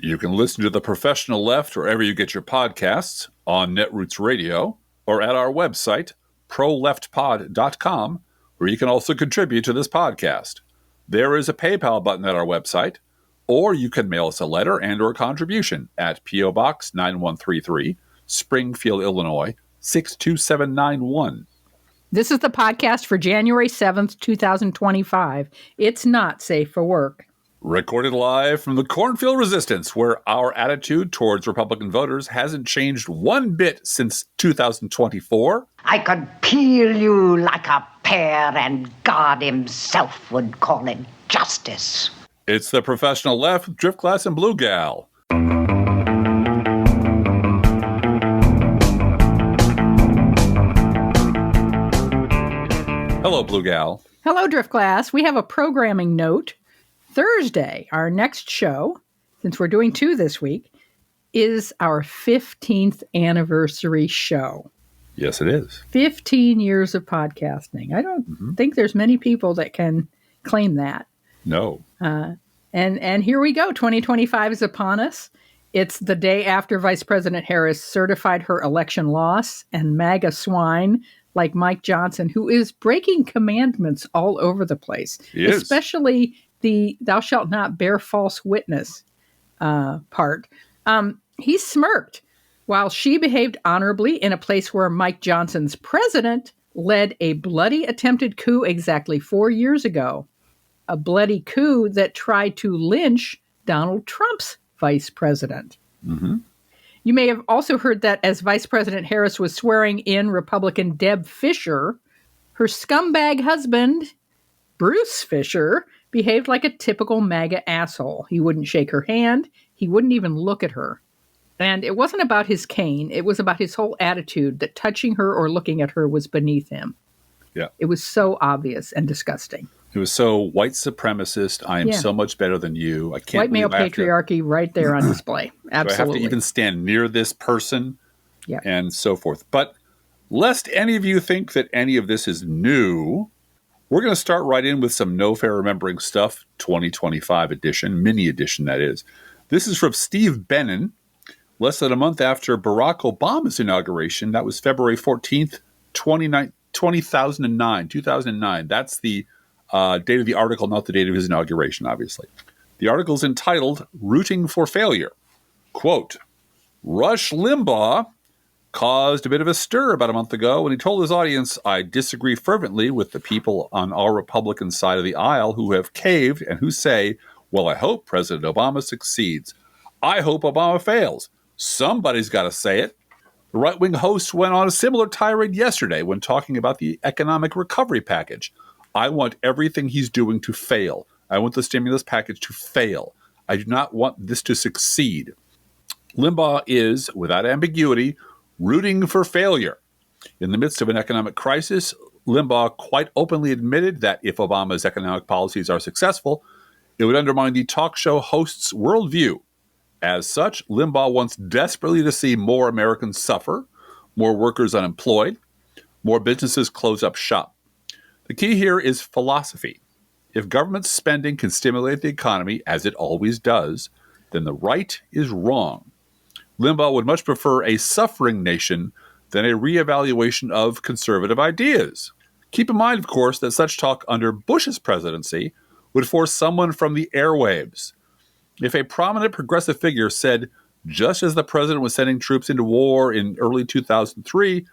You can listen to The Professional Left wherever you get your podcasts, on Netroots Radio, or at our website, proleftpod.com, where you can also contribute to this podcast. There is a PayPal button at our website, or you can mail us a letter and or contribution at P.O. Box 9133, Springfield, Illinois, 62791. This is the podcast for January 7th, 2025. It's not safe for work. Recorded live from the Cornfield Resistance, where our attitude towards Republican voters hasn't changed one bit since 2024. I could peel you like a pear, and God himself would call it justice. It's The Professional Left with Driftglass and Blue Gal. Hello, Blue Gal. Hello, Driftglass. We have a programming note. Thursday, our next show, since we're doing 2 this week, is our 15th anniversary show. Yes, it is. 15 years of podcasting. I don't think there's many people that can claim that. No. And here we go. 2025 is upon us. It's the day after Vice President Harris certified her election loss, and MAGA swine like Mike Johnson, who is breaking commandments all over the place, especially the thou shalt not bear false witness part. He smirked while she behaved honorably in a place where Mike Johnson's president led a bloody attempted coup exactly 4 years ago. A bloody coup that tried to lynch Donald Trump's vice president. Mm-hmm. You may have also heard that as Vice President Harris was swearing in Republican Deb Fischer, her scumbag husband, Bruce Fisher, behaved like a typical MAGA asshole. He wouldn't shake her hand. He wouldn't even look at her. And it wasn't about his cane. It was about his whole attitude that touching her or looking at her was beneath him. Yeah. It was so obvious and disgusting. It was so white supremacist. I am so much better than you. I can't. White male patriarchy right there on display. Absolutely. Do I have to even stand near this person? Yeah. And so forth. But lest any of you think that any of this is new, we're going to start right in with some No Fair Remembering Stuff, 2025 edition, mini edition that is. This is from Steve Bannon, less than a month after Barack Obama's inauguration. That was February 14th, 2009. That's the date of the article, not the date of his inauguration, obviously. The article is entitled, Rooting for Failure. Quote, Rush Limbaugh caused a bit of a stir about a month ago when he told his audience, I disagree fervently with the people on our Republican side of the aisle who have caved and who say, well, I hope President Obama succeeds. I hope Obama fails. Somebody's got to say it. The right-wing host went on a similar tirade yesterday when talking about the economic recovery package. I want everything he's doing to fail. I want the stimulus package to fail. I do not want this to succeed. Limbaugh is, without ambiguity, rooting for failure. In the midst of an economic crisis, Limbaugh quite openly admitted that if Obama's economic policies are successful, it would undermine the talk show host's worldview. As such, Limbaugh wants desperately to see more Americans suffer, more workers unemployed, more businesses close up shop. The key here is philosophy. If government spending can stimulate the economy, as it always does, then the right is wrong. Limbaugh would much prefer a suffering nation than a reevaluation of conservative ideas. Keep in mind, of course, that such talk under Bush's presidency would force someone from the airwaves. If a prominent progressive figure said, just as the president was sending troops into war in early 2003,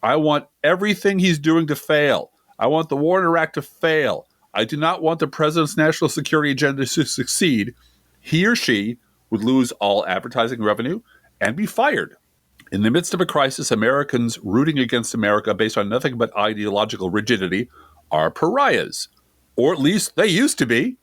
I want everything he's doing to fail. I want the war in Iraq to fail. I do not want the president's national security agenda to succeed. He or she would lose all advertising revenue and be fired. In the midst of a crisis, Americans rooting against America based on nothing but ideological rigidity are pariahs, or at least they used to be.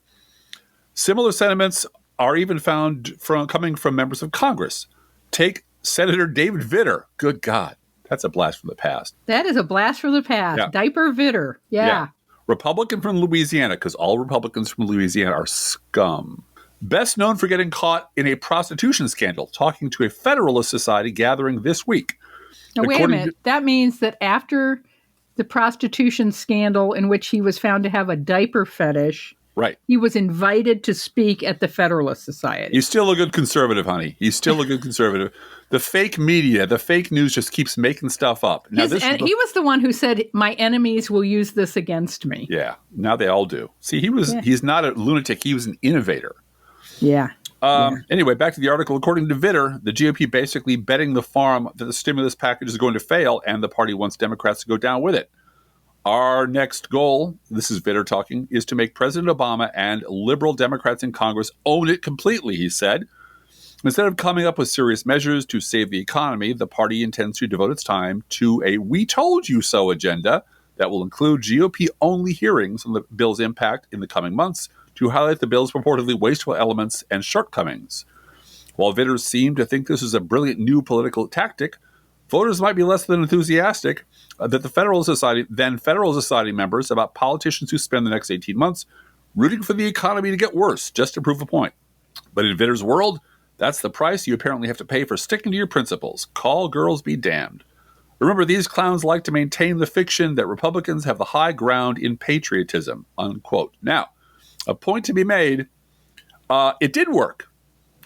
Similar sentiments are even found coming from members of Congress. Take Senator David Vitter. Good God, that's a blast from the past. That is a blast from the past. Yeah. Diaper Vitter. Yeah. Republican from Louisiana, because all Republicans from Louisiana are scum. Best known for getting caught in a prostitution scandal, talking to a Federalist Society gathering this week. Now, wait a minute. That means that after the prostitution scandal in which he was found to have a diaper fetish, Right. He was invited to speak at the Federalist Society. He's still a good conservative, honey. He's still a good conservative. The fake media, the fake news just keeps making stuff up. Now, He was the one who said, "My enemies will use this against me." Yeah. Now they all do. See, he's not a lunatic. He was an innovator. Yeah. Anyway, back to the article. According to Vitter, the GOP basically betting the farm that the stimulus package is going to fail, and the party wants Democrats to go down with it. Our next goal, this is Vitter talking, is to make President Obama and liberal Democrats in Congress own it completely, he said. Instead of coming up with serious measures to save the economy, the party intends to devote its time to a "we told you so" agenda that will include GOP-only hearings on the bill's impact in the coming months to highlight the bill's purportedly wasteful elements and shortcomings. While Vitter seemed to think this is a brilliant new political tactic, voters might be less than enthusiastic that the Federalist Society members about politicians who spend the next 18 months rooting for the economy to get worse, just to prove a point. But in Vitter's world, that's the price you apparently have to pay for sticking to your principles. Call girls be damned. Remember, these clowns like to maintain the fiction that Republicans have the high ground in patriotism, unquote. Now, a point to be made, it did work.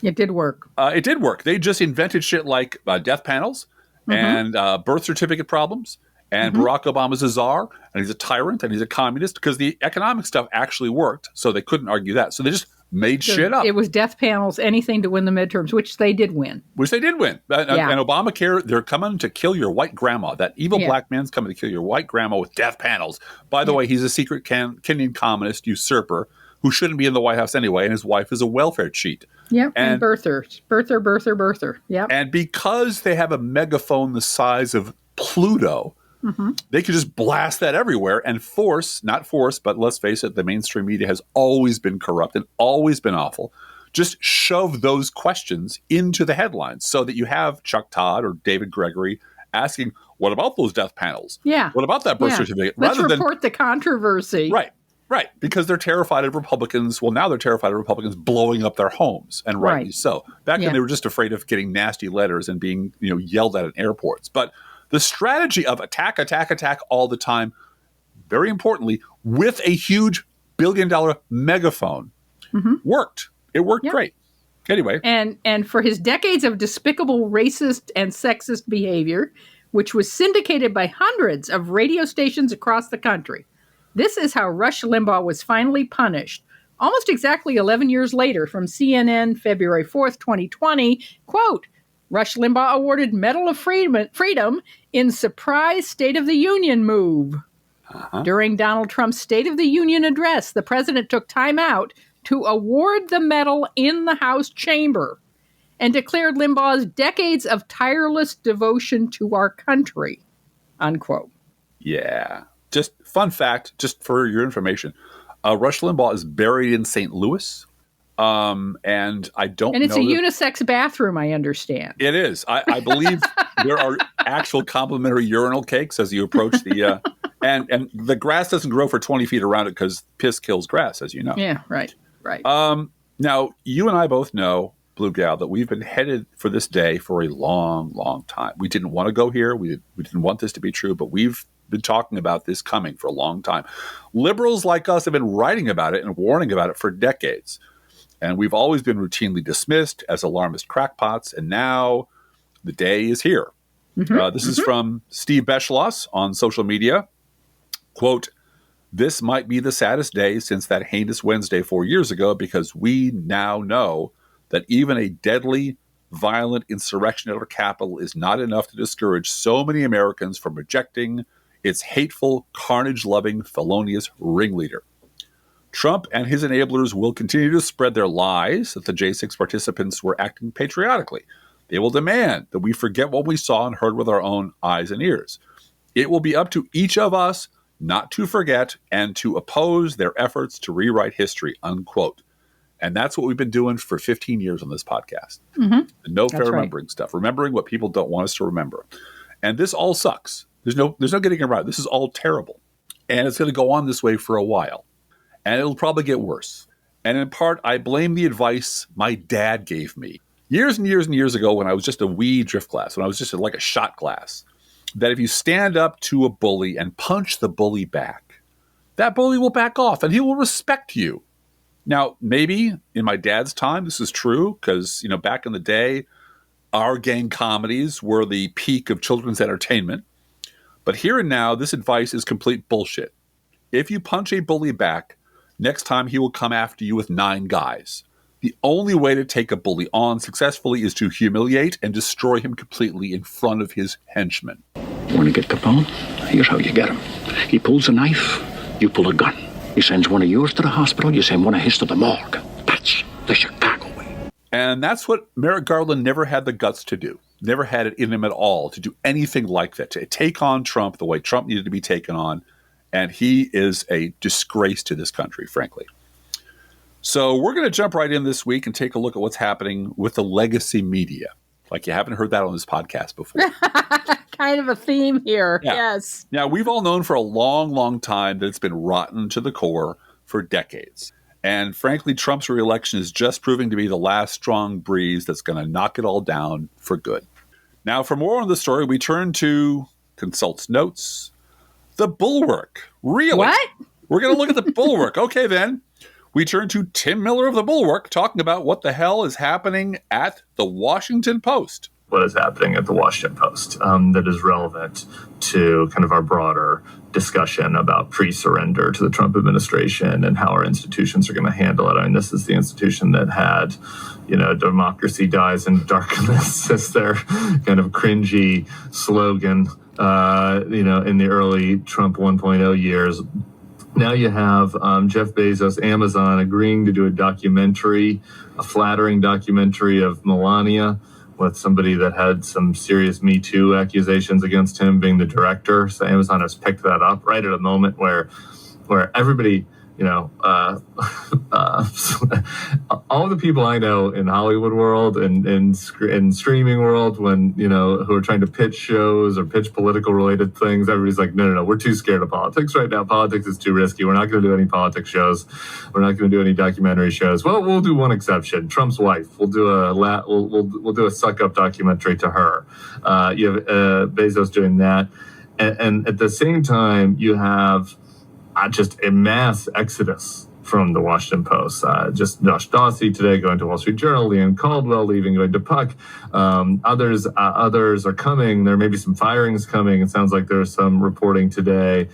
It did work. It did work. They just invented shit like death panels and birth certificate problems. And Barack Obama's a czar, and he's a tyrant, and he's a communist, because the economic stuff actually worked, so they couldn't argue that. So they just made shit up. It was death panels, anything to win the midterms, which they did win. And Obamacare, they're coming to kill your white grandma. That evil black man's coming to kill your white grandma with death panels. By the way, he's a secret Kenyan communist usurper who shouldn't be in the White House anyway, and his wife is a welfare cheat. Yep, and birther. Yep. And because they have a megaphone the size of Pluto, they could just blast that everywhere and but let's face it, the mainstream media has always been corrupt and always been awful. Just shove those questions into the headlines so that you have Chuck Todd or David Gregory asking, what about those death panels? Yeah. What about that birth certificate? Let's report the controversy. Right. Because they're terrified of Republicans. Well, now they're terrified of Republicans blowing up their homes, and rightly so. Back then, they were just afraid of getting nasty letters and being, yelled at in airports. But the strategy of attack all the time, very importantly, with a huge billion-dollar megaphone, worked. It worked great. Anyway. And for his decades of despicable racist and sexist behavior, which was syndicated by hundreds of radio stations across the country, this is how Rush Limbaugh was finally punished. Almost exactly 11 years later, from CNN, February 4th, 2020, quote, Rush Limbaugh awarded Medal of Freedom in surprise State of the Union move. During Donald Trump's State of the Union address, the president took time out to award the medal in the House chamber and declared Limbaugh's decades of tireless devotion to our country, unquote. Yeah. Just fun fact, just for your information, Rush Limbaugh is buried in St. Louis. And I don't know. And it's a unisex bathroom, I understand. It is. I believe there are actual complimentary urinal cakes as you approach the, and the grass doesn't grow for 20 feet around it because piss kills grass, as you know. Yeah, right. Now, you and I both know, Blue Gal, that we've been headed for this day for a long, long time. We didn't want to go here. We didn't want this to be true, but we've been talking about this coming for a long time. Liberals like us have been writing about it and warning about it for decades. And we've always been routinely dismissed as alarmist crackpots, and now the day is here. This is from Steve Beschloss on social media. Quote, this might be the saddest day since that heinous Wednesday 4 years ago, because we now know that even a deadly, violent insurrection at our capital is not enough to discourage so many Americans from rejecting its hateful, carnage-loving, felonious ringleader. Trump and his enablers will continue to spread their lies that the J6 participants were acting patriotically. They will demand that we forget what we saw and heard with our own eyes and ears. It will be up to each of us not to forget and to oppose their efforts to rewrite history, unquote. And that's what we've been doing for 15 years on this podcast. No fair remembering stuff, remembering what people don't want us to remember. And this all sucks. There's no getting around it. This is all terrible. And it's going to go on this way for a while. And it'll probably get worse. And in part, I blame the advice my dad gave me years and years and years ago when I was just a wee drift glass, when I was just like a shot glass, that if you stand up to a bully and punch the bully back, that bully will back off and he will respect you. Now, maybe in my dad's time, this is true because, back in the day, our gang comedies were the peak of children's entertainment. But here and now, this advice is complete bullshit. If you punch a bully back, next time he will come after you with 9 guys. The only way to take a bully on successfully is to humiliate and destroy him completely in front of his henchmen. Want to get Capone? Here's how you get him. He pulls a knife, you pull a gun. He sends one of yours to the hospital, you send one of his to the morgue. That's the Chicago way. And that's what Merrick Garland never had the guts to do. Never had it in him at all to do anything like that, to take on Trump the way Trump needed to be taken on. And he is a disgrace to this country, frankly. So we're going to jump right in this week and take a look at what's happening with the legacy media. Like you haven't heard that on this podcast before. Kind of a theme here. Yeah. Yes. Now, we've all known for a long, long time that it's been rotten to the core for decades. And frankly, Trump's reelection is just proving to be the last strong breeze that's going to knock it all down for good. Now, for more on the story, we turn to Consult's Notes, the Bulwark. Really? What? We're going to look at the Bulwark. Okay, then. We turn to Tim Miller of the Bulwark talking about what the hell is happening at the Washington Post. What is happening at the Washington Post that is relevant to kind of our broader discussion about pre-surrender to the Trump administration and how our institutions are going to handle it. I mean, this is the institution that had, democracy dies in darkness as their kind of cringy slogan, in the early Trump 1.0 years. Now you have Jeff Bezos, Amazon, agreeing to do a flattering documentary of Melania with somebody that had some serious Me Too accusations against him being the director. So Amazon has picked that up right at a moment where everybody, all the people I know in Hollywood world and in streaming world, who are trying to pitch shows or pitch political related things, everybody's like, no, we're too scared of politics right now. Politics is too risky. We're not going to do any politics shows. We're not going to do any documentary shows. Well, we'll do one exception. Trump's wife. We'll do a suck up documentary to her. You have Bezos doing that, and at the same time you have just a mass exodus from the Washington Post. Just Josh Dawsey today going to Wall Street Journal, Leanne Caldwell leaving, going to Puck. Others are coming. There may be some firings coming. It sounds like there's some reporting today.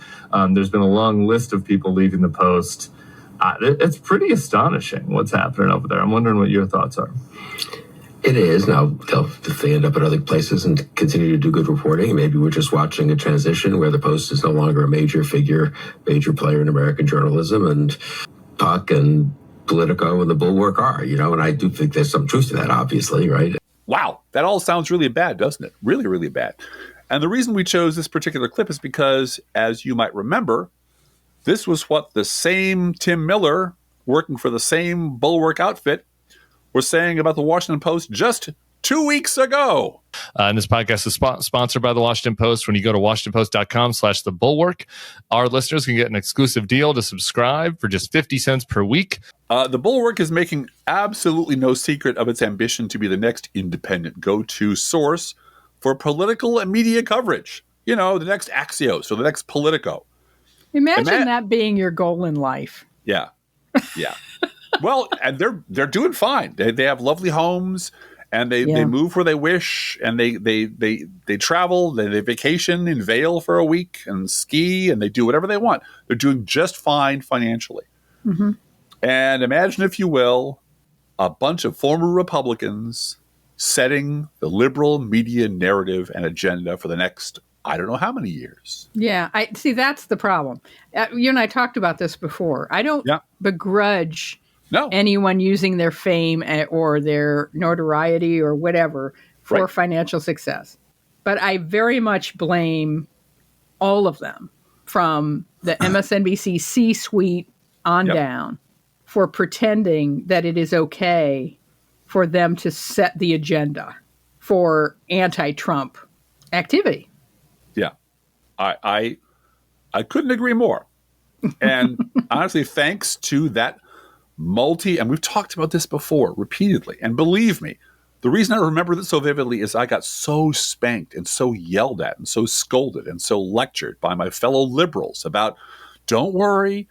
There's been a long list of people leaving the Post. It's pretty astonishing what's happening over there. I'm wondering what your thoughts are. It is. Now, if they end up at other places and continue to do good reporting, maybe we're just watching a transition where the Post is no longer a major player in American journalism, and Puck and Politico and the Bulwark are, and I do think there's some truth to that, obviously, right? Wow, that all sounds really bad, doesn't it? Really, really bad. And the reason we chose this particular clip is because, as you might remember, this was what the same Tim Miller, working for the same Bulwark outfit, was saying about the Washington Post just 2 weeks ago. And this podcast is sponsored by the Washington Post. When you go to washingtonpost.com/thebulwark, our listeners can get an exclusive deal to subscribe for just 50 cents per week. The Bulwark is making absolutely no secret of its ambition to be the next independent go-to source for political and media coverage. The next Axios or the next Politico. Imagine that being your goal in life. Yeah. Well, and they're doing fine. They have lovely homes, and they move where they wish, and they travel, they vacation in Vail for a week and ski, and they do whatever they want. They're doing just fine financially. Mm-hmm. And imagine, if you will, a bunch of former Republicans setting the liberal media narrative and agenda for the next, I don't know how many years. Yeah, I see. That's the problem. You and I talked about this before. I don't begrudge anyone using their fame or their notoriety or whatever for financial success. But I very much blame all of them, from the MSNBC C-suite on down, for pretending that it is okay for them to set the agenda for anti-Trump activity. Yeah, I couldn't agree more. And honestly, thanks to that and we've talked about this before repeatedly, and believe me, the reason I remember this so vividly is I got so spanked and so yelled at and so scolded and so lectured by my fellow liberals about, don't worry,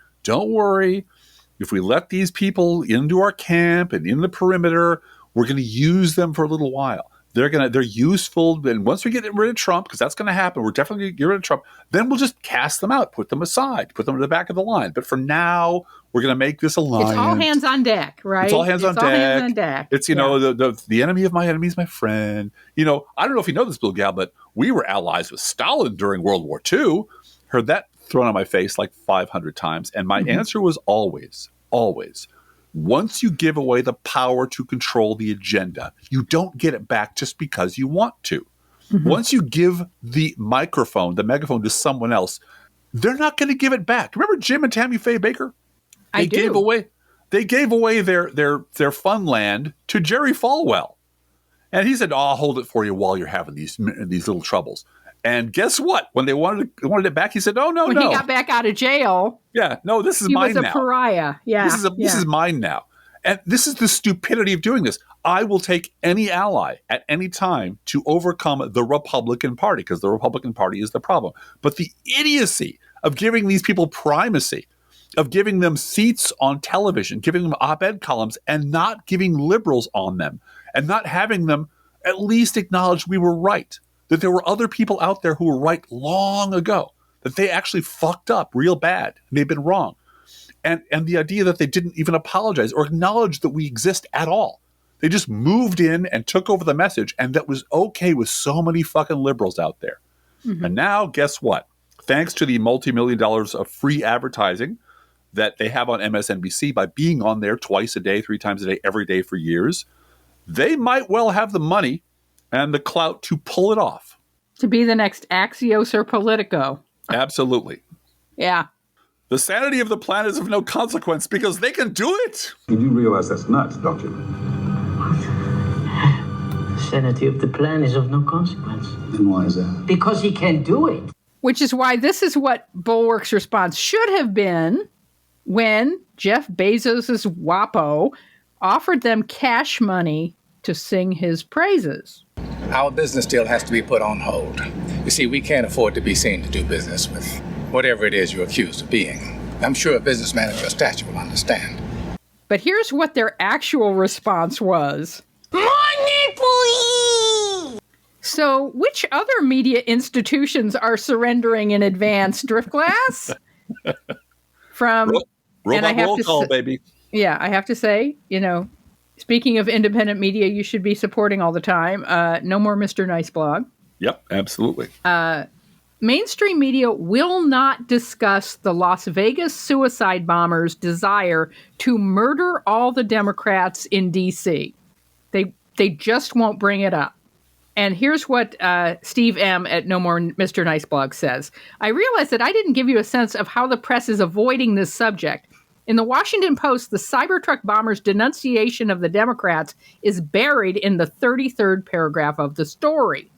If we let these people into our camp and in the perimeter, we're going to use them for a little while. They're useful. And once we get rid of Trump, because that's going to happen, we're definitely going to get rid of Trump, then we'll just cast them out, put them aside, put them to the back of the line. But for now, we're going to make this alliance. It's all hands on deck, right? It's all hands on deck. It's, yeah. The enemy of my enemy is my friend. I don't know if you know this, Blue Gal, but we were allies with Stalin during World War II. Heard that thrown on my face like 500 times. And my answer was always, once you give away the power to control the agenda, you don't get it back just because you want to. Once you give the megaphone to someone else, they're not going to give it back. Remember Jim and Tammy Faye Baker? They gave away their fun land to Jerry Falwell. And he said, I'll hold it for you while you're having these little troubles. And guess what? When they wanted it back, he said, "Oh no, when he got back out of jail, yeah, no, this is mine now. He was a pariah. Yeah, this is mine now." And this is the stupidity of doing this. I will take any ally at any time to overcome the Republican Party, because the Republican Party is the problem. But the idiocy of giving these people primacy, of giving them seats on television, giving them op-ed columns, and not giving liberals on them, and not having them at least acknowledge we were right. That there were other people out there who were right long ago, that they actually fucked up real bad, and they've been wrong. And the idea that they didn't even apologize or acknowledge that we exist at all. They just moved in and took over the message, and that was okay with so many fucking liberals out there. And now, guess what? Thanks to the multi-million dollars of free advertising that they have on MSNBC by being on there twice a day, 3 times a day, every day for years, they might well have the money and the clout to pull it off. To be the next Axios or Politico. Absolutely. Yeah. The sanity of the planet is of no consequence because they can do it. You do realize that's nuts, don't you? The sanity of the planet is of no consequence. And why is that? Because he can do it. Which is why this is what Bulwark's response should have been when Jeff Bezos' WAPO offered them cash money to sing his praises. Our business deal has to be put on hold. You see, we can't afford to be seen to do business with whatever it is you're accused of being. I'm sure a business manager of stature will understand. But here's what their actual response was. Money, please! So which other media institutions are surrendering in advance, Driftglass? From... Robot roll call, baby. Yeah, I have to say, speaking of independent media you should be supporting all the time, no more Mr. Nice Blog. Yep, absolutely. Mainstream media will not discuss the Las Vegas suicide bombers' desire to murder all the Democrats in D.C. They just won't bring it up. And here's what Steve M. at No More Mr. Nice Blog says. I realize that I didn't give you a sense of how the press is avoiding this subject. In the Washington Post, the Cybertruck bombers' denunciation of the Democrats is buried in the 33rd paragraph of the story.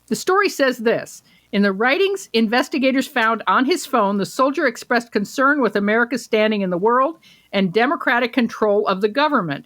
The story says this. In the writings investigators found on his phone, the soldier expressed concern with America's standing in the world and democratic control of the government.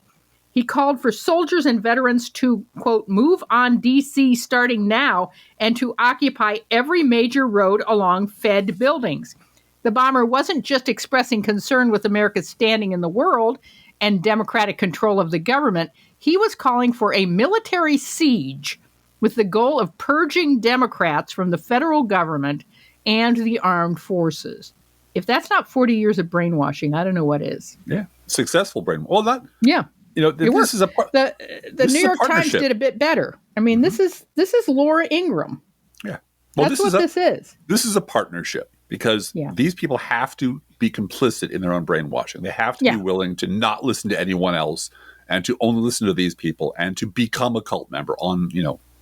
He called for soldiers and veterans to, quote, move on D.C. starting now and to occupy every major road along Fed buildings. The bomber wasn't just expressing concern with America's standing in the world and democratic control of the government. He was calling for a military siege with the goal of purging Democrats from the federal government and the armed forces. If that's not 40 years of brainwashing, I don't know what is. Yeah, successful brainwashing. Well, not. Yeah. This is a the New York Times did a bit better. I mean, this is Laura Ingraham. Yeah. Well, that's what this is. This is a partnership because these people have to be complicit in their own brainwashing. They have to be willing to not listen to anyone else and to only listen to these people and to become a cult member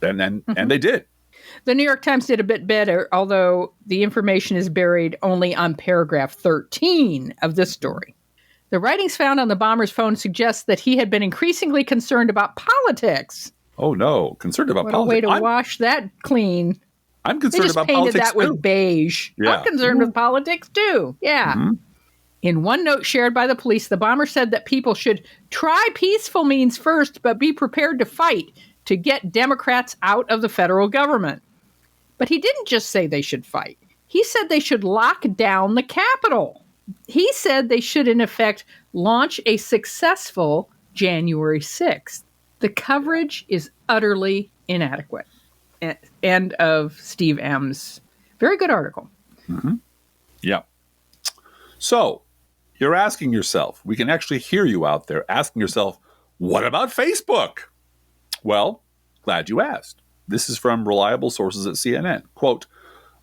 and they did. The New York Times did a bit better, although the information is buried only on paragraph 13 of this story. The writings found on the bomber's phone suggest that he had been increasingly concerned about politics. Oh, no. Concerned about what politics. A way to wash that clean. I'm concerned about politics, They just painted that with beige. Yeah. I'm concerned with politics, too. Yeah. Mm-hmm. In one note shared by the police, the bomber said that people should try peaceful means first, but be prepared to fight to get Democrats out of the federal government. But he didn't just say they should fight. He said they should lock down the Capitol. he said they should, in effect, launch a successful January 6th. The coverage is utterly inadequate. End of Steve M's very good article. Mm-hmm. Yeah. So you're asking yourself, we can actually hear you out there asking yourself, what about Facebook? Well, glad you asked. This is from reliable sources at CNN. Quote,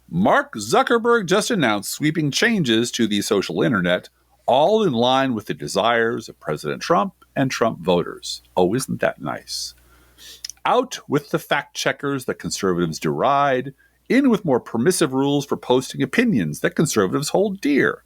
Mark Zuckerberg just announced sweeping changes to the social internet, all in line with the desires of President Trump and Trump voters. Oh, isn't that nice? Out with the fact checkers that conservatives deride, in with more permissive rules for posting opinions that conservatives hold dear.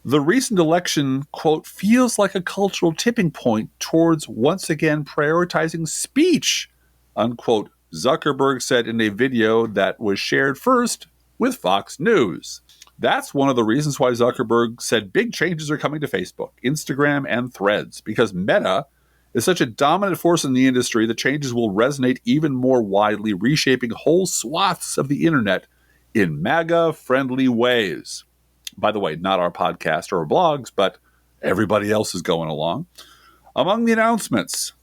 The recent election, quote, feels like a cultural tipping point towards once again prioritizing speech, unquote, Zuckerberg said in a video that was shared first with Fox News. That's one of the reasons why Zuckerberg said big changes are coming to Facebook, Instagram, and Threads, because Meta is such a dominant force in the industry, the changes will resonate even more widely, reshaping whole swaths of the internet in MAGA-friendly ways. By the way, not our podcast or our blogs, but everybody else is going along. Among the announcements,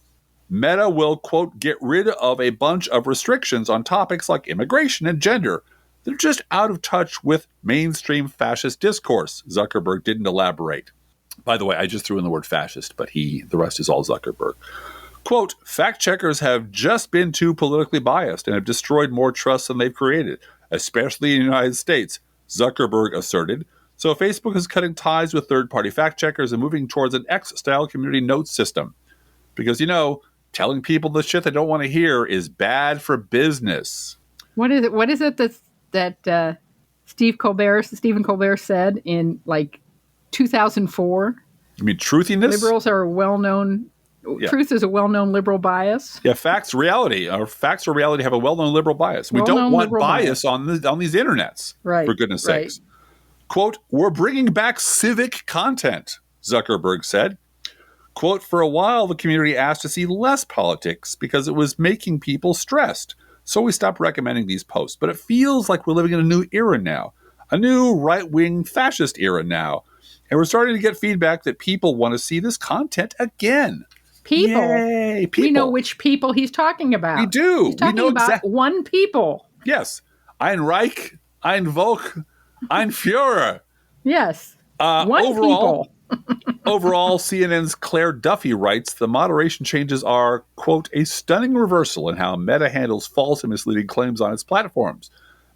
Meta will, quote, get rid of a bunch of restrictions on topics like immigration and gender. They're just out of touch with mainstream fascist discourse. Zuckerberg didn't elaborate. By the way, I just threw in the word fascist, but the rest is all Zuckerberg. Quote, fact checkers have just been too politically biased and have destroyed more trust than they've created, especially in the United States, Zuckerberg asserted. So Facebook is cutting ties with third-party fact checkers and moving towards an X-style community notes system. Because, telling people the shit they don't want to hear is bad for business. What is it that Stephen Colbert said in 2004? You mean truthiness? Liberals are well-known. Yeah. Truth is a well-known liberal bias. Yeah, facts or reality have a well-known liberal bias. We don't want bias on these internets, right? For goodness sakes. Quote, we're bringing back civic content, Zuckerberg said. Quote, for a while, the community asked to see less politics because it was making people stressed. So we stopped recommending these posts. But it feels like we're living in a new era now, a new right-wing fascist era now. And we're starting to get feedback that people want to see this content again. People. Yay, people. We know which people he's talking about. We do. He's talking about one people. Yes. Ein Reich, ein Volk, ein Führer. Yes. One people. Overall, CNN's Claire Duffy writes, the moderation changes are, quote, a stunning reversal in how Meta handles false and misleading claims on its platforms.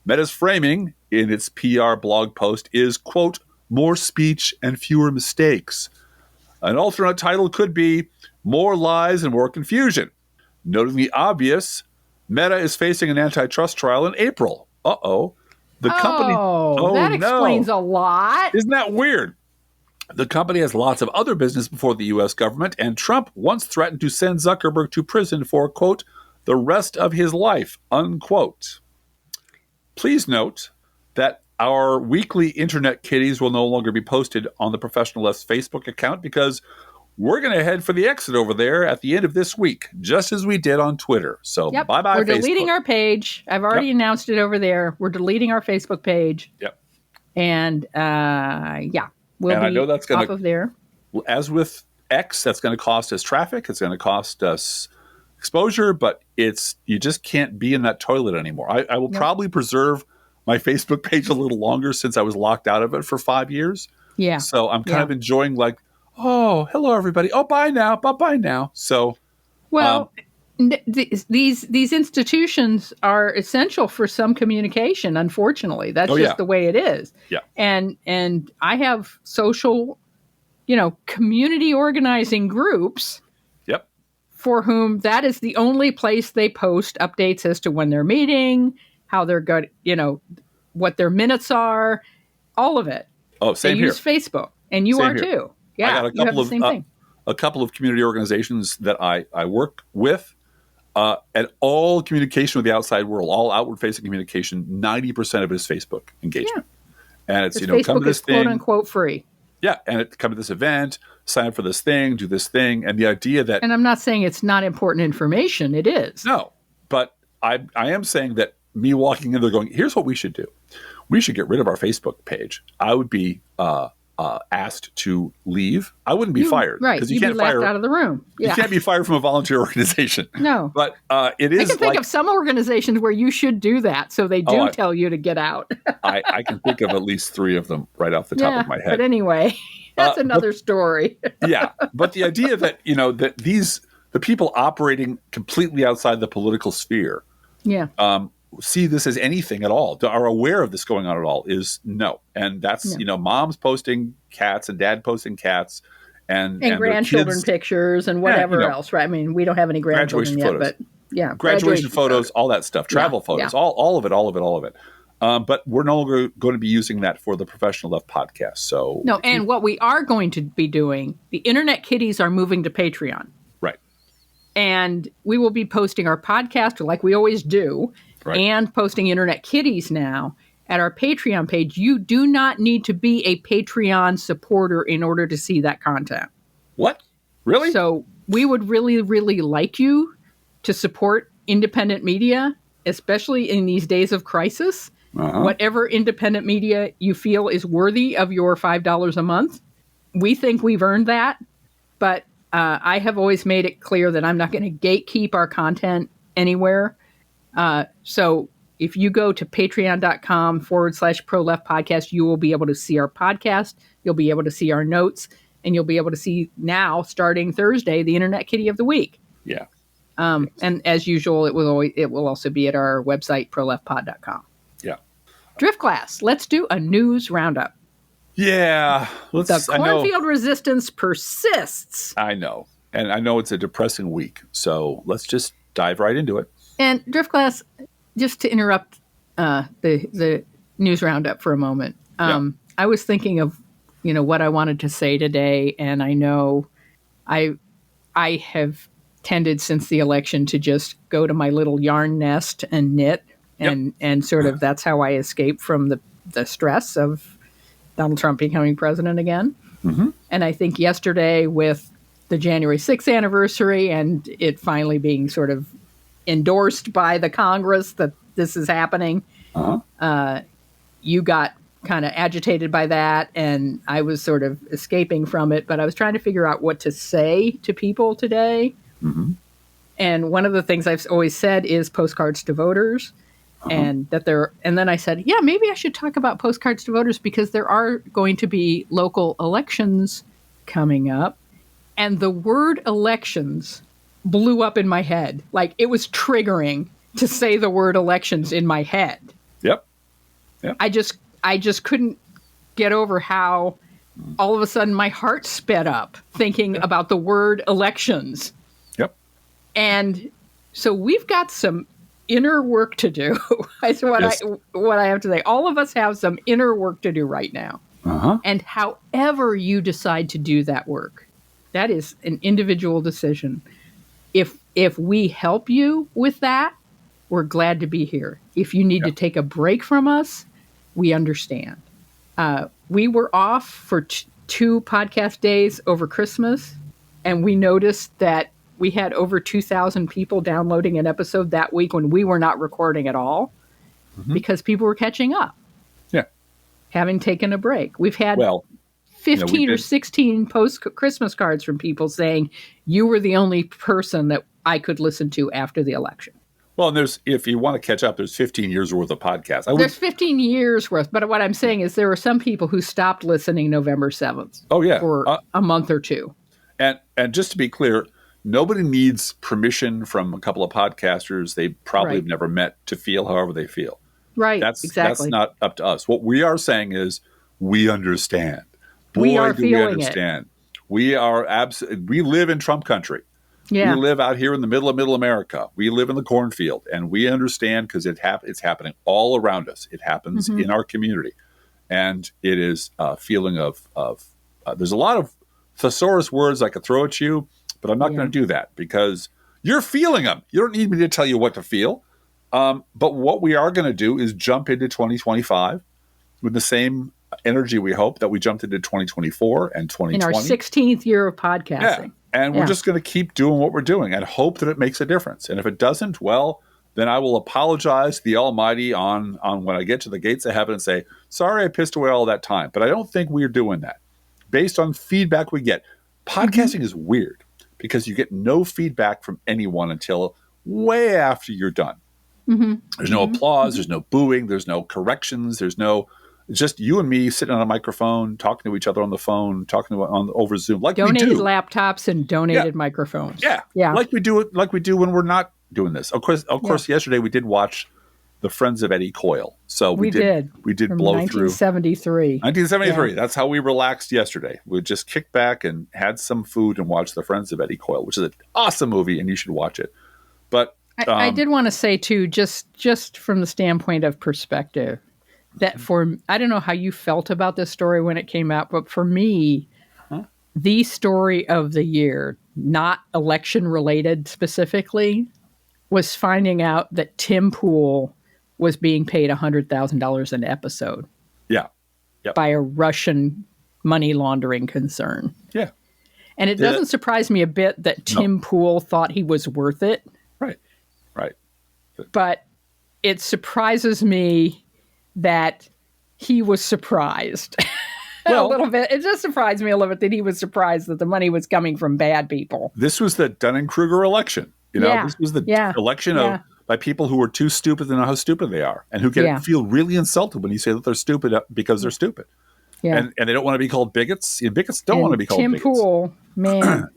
Meta's framing in its PR blog post is, quote, more speech and fewer mistakes. An alternate title could be more lies and more confusion. Noting the obvious, Meta is facing an antitrust trial in April. Uh-oh. The company. That explains a lot. Isn't that weird? The company has lots of other business before the U.S. government, and Trump once threatened to send Zuckerberg to prison for, quote, the rest of his life, unquote. Please note that our weekly internet kitties will no longer be posted on the Professional Left's Facebook account because we're going to head for the exit over there at the end of this week, just as we did on Twitter. So bye-bye, We're Facebook. deleting our page. I've already announced it over there. We're deleting our Facebook page. Yep. And, we'll be I know that's off of there. As with X, that's going to cost us traffic. It's going to cost us exposure, but you just can't be in that toilet anymore. I will probably preserve my Facebook page a little longer since I was locked out of it for 5 years. Yeah. So I'm kind of enjoying oh, hello, everybody. Oh, bye now. Bye-bye now. So, these institutions are essential for some communication, unfortunately. That's just the way it is. Yeah. And I have social, community organizing groups. Yep. For whom that is the only place they post updates as to when they're meeting, how they're going, what their minutes are, all of it. Oh, same here. They use Facebook, and you are too. Yeah, I got a couple of community organizations that I work with, and all communication with the outside world, all outward-facing communication, 90% of it is Facebook engagement. Yeah. And it's, Facebook come to this thing. Facebook is quote-unquote free. Yeah, and come to this event, sign up for this thing, do this thing, and the idea that... And I'm not saying it's not important information. It is. No, but I am saying that me walking in there going, here's what we should do. We should get rid of our Facebook page. I would be asked to leave, I wouldn't be fired. Right. Because you'd be laughed out of the room. Yeah. You can't be fired from a volunteer organization. No. But it is I can think of some organizations where you should do that, so they do tell you to get out. I can think of at least 3 of them right off the top of my head. But anyway, that's another story. Yeah. But the idea that, that the people operating completely outside the political sphere see this as anything at all, are aware of this going on at all, is no. And that's, mom's posting cats and dad posting cats and grandchildren pictures and whatever else, right? I mean, we don't have any grandchildren yet, photos. But graduation photos, all that stuff, travel photos, all of it. But we're no longer going to be using that for the Professional Left podcast. So and what we are going to be doing, the Internet Kitties are moving to Patreon. Right. And we will be posting our podcast like we always do. Right. And posting Internet Kitties now at our Patreon page. You do not need to be a Patreon supporter in order to see that content. What? Really? So we would really, really like you to support independent media, especially in these days of crisis. Whatever independent media you feel is worthy of your $5 a month. We think we've earned that. But I have always made it clear that I'm not going to gatekeep our content anywhere. So if you go to patreon.com/pro-left podcast, you will be able to see our podcast. You'll be able to see our notes, and you'll be able to see now, starting Thursday, the Internet Kitty of the Week. Yeah. And as usual, it will also be at our website, proleftpod.com. Yeah. Drift Class, let's do a news roundup. Yeah. The cornfield resistance persists. I know. And I know it's a depressing week. So let's just dive right into it. And Drift Class, just to interrupt the news roundup for a moment, I was thinking of what I wanted to say today, and I know I have tended since the election to just go to my little yarn nest and knit, and sort of that's how I escape from the stress of Donald Trump becoming president again. Mm-hmm. And I think yesterday with the January 6th anniversary and it finally being sort of endorsed by the Congress that this is happening. You got kind of agitated by that, and I was sort of escaping from it, but I was trying to figure out what to say to people today. Mm-hmm. And one of the things I've always said is postcards to voters, and then I said, maybe I should talk about postcards to voters because there are going to be local elections coming up, and the word elections blew up in my head. Like, it was triggering to say the word elections in my head. Yep. I just couldn't get over how all of a sudden my heart sped up thinking about the word elections. Yep. And so we've got some inner work to do. That's what I have to say. All of us have some inner work to do right now. And however you decide to do that work, that is an individual decision. If we help you with that, we're glad to be here. If you need to take a break from us, we understand. We were off for 2 podcast days over Christmas, and we noticed that we had over 2,000 people downloading an episode that week when we were not recording at all because people were catching up. Yeah. Having taken a break. We've had 15 or 16 post-Christmas cards from people saying, you were the only person that I could listen to after the election. Well, and if you want to catch up, there's 15 years worth of podcasts. There's 15 years worth, but what I'm saying is there were some people who stopped listening November 7th. Oh, yeah. For a month or two. And just to be clear, nobody needs permission from a couple of podcasters they probably have never met to feel however they feel. Right, That's exactly. That's not up to us. What we are saying is we understand. We understand. We are we live in Trump country. Yeah. We live out here in the middle America. We live in the cornfield, and we understand because it's happening all around us. It happens in our community, and it is a feeling of there's a lot of thesaurus words I could throw at you, but I'm not going to do that because you're feeling them. You don't need me to tell you what to feel. But what we are going to do is jump into 2025 with the same energy we hope that we jumped into 2024 and 2020. In our 16th year of podcasting. Yeah. And we're just going to keep doing what we're doing and hope that it makes a difference. And if it doesn't, well, then I will apologize to the Almighty on when I get to the gates of heaven and say, sorry I pissed away all that time. But I don't think we're doing that. based on feedback we get. Podcasting is weird because you get no feedback from anyone until way after you're done. There's no applause. There's no booing. There's no corrections. There's no just you and me sitting on a microphone, talking to each other on the phone, talking over Zoom, like donated we do. laptops and donated microphones. Yeah, like we do when we're not doing this. Of course, yesterday we did watch the Friends of Eddie Coyle. So we did from blow 1973. 1973. Yeah. That's how we relaxed yesterday. We just kicked back and had some food and watched the Friends of Eddie Coyle, which is an awesome movie, and you should watch it. But I did want to say too, just from the standpoint of perspective, that I don't know how you felt about this story when it came out, but for me, the story of the year, not election related specifically, was finding out that Tim Pool was being paid $100,000 an episode. Yeah. Yep. By a Russian money laundering concern. Yeah. And it doesn't surprise me a bit that Tim Pool thought he was worth it. Right. But it surprises me that he was surprised a little bit. It just surprised me a little bit that he was surprised that the money was coming from bad people. This was the Dunning-Kruger election. This was the election by people who are too stupid to know how stupid they are and who feel really insulted when you say that they're stupid because they're stupid. Yeah. And they don't want to be called bigots. Bigots don't want to be called bigots. Tim Pool, man.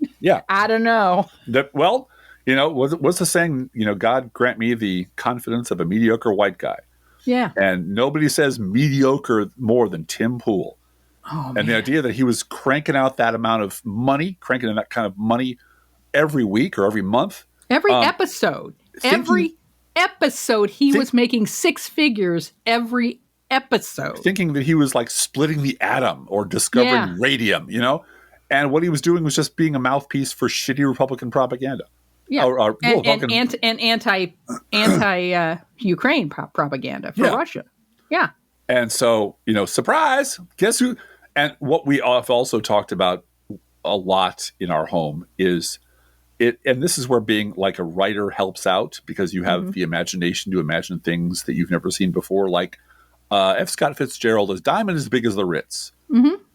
I don't know. What's the saying? God grant me the confidence of a mediocre white guy. Yeah. And nobody says mediocre more than Tim Pool. Oh, and the idea that he was cranking out that amount of money, cranking in that kind of money every week or every month. Every episode. He was making six figures every episode. Thinking that he was like splitting the atom or discovering radium, And what he was doing was just being a mouthpiece for shitty Republican propaganda. Yeah, and anti-Ukraine propaganda for Russia. Yeah. And so, surprise, guess who? And what we have also talked about a lot in our home is it, and this is where being like a writer helps out because you have the imagination to imagine things that you've never seen before. Like F. Scott Fitzgerald, a diamond as big as the Ritz.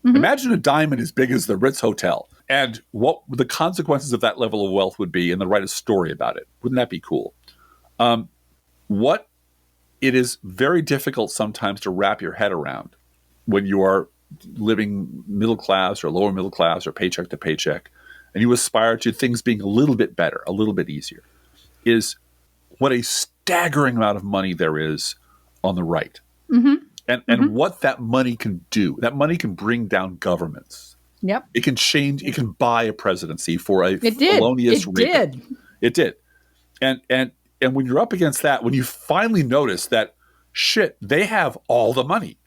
Imagine a diamond as big as the Ritz Hotel. And what the consequences of that level of wealth would be, and then write a story about it. Wouldn't that be cool? What it is very difficult sometimes to wrap your head around when you are living middle class or lower middle class or paycheck to paycheck, and you aspire to things being a little bit better, a little bit easier, is what a staggering amount of money there is on the right. And what that money can do. That money can bring down governments. Yep. It can change. It can buy a presidency for a felonious rape. It did. And when you're up against that, when you finally notice that, shit, they have all the money.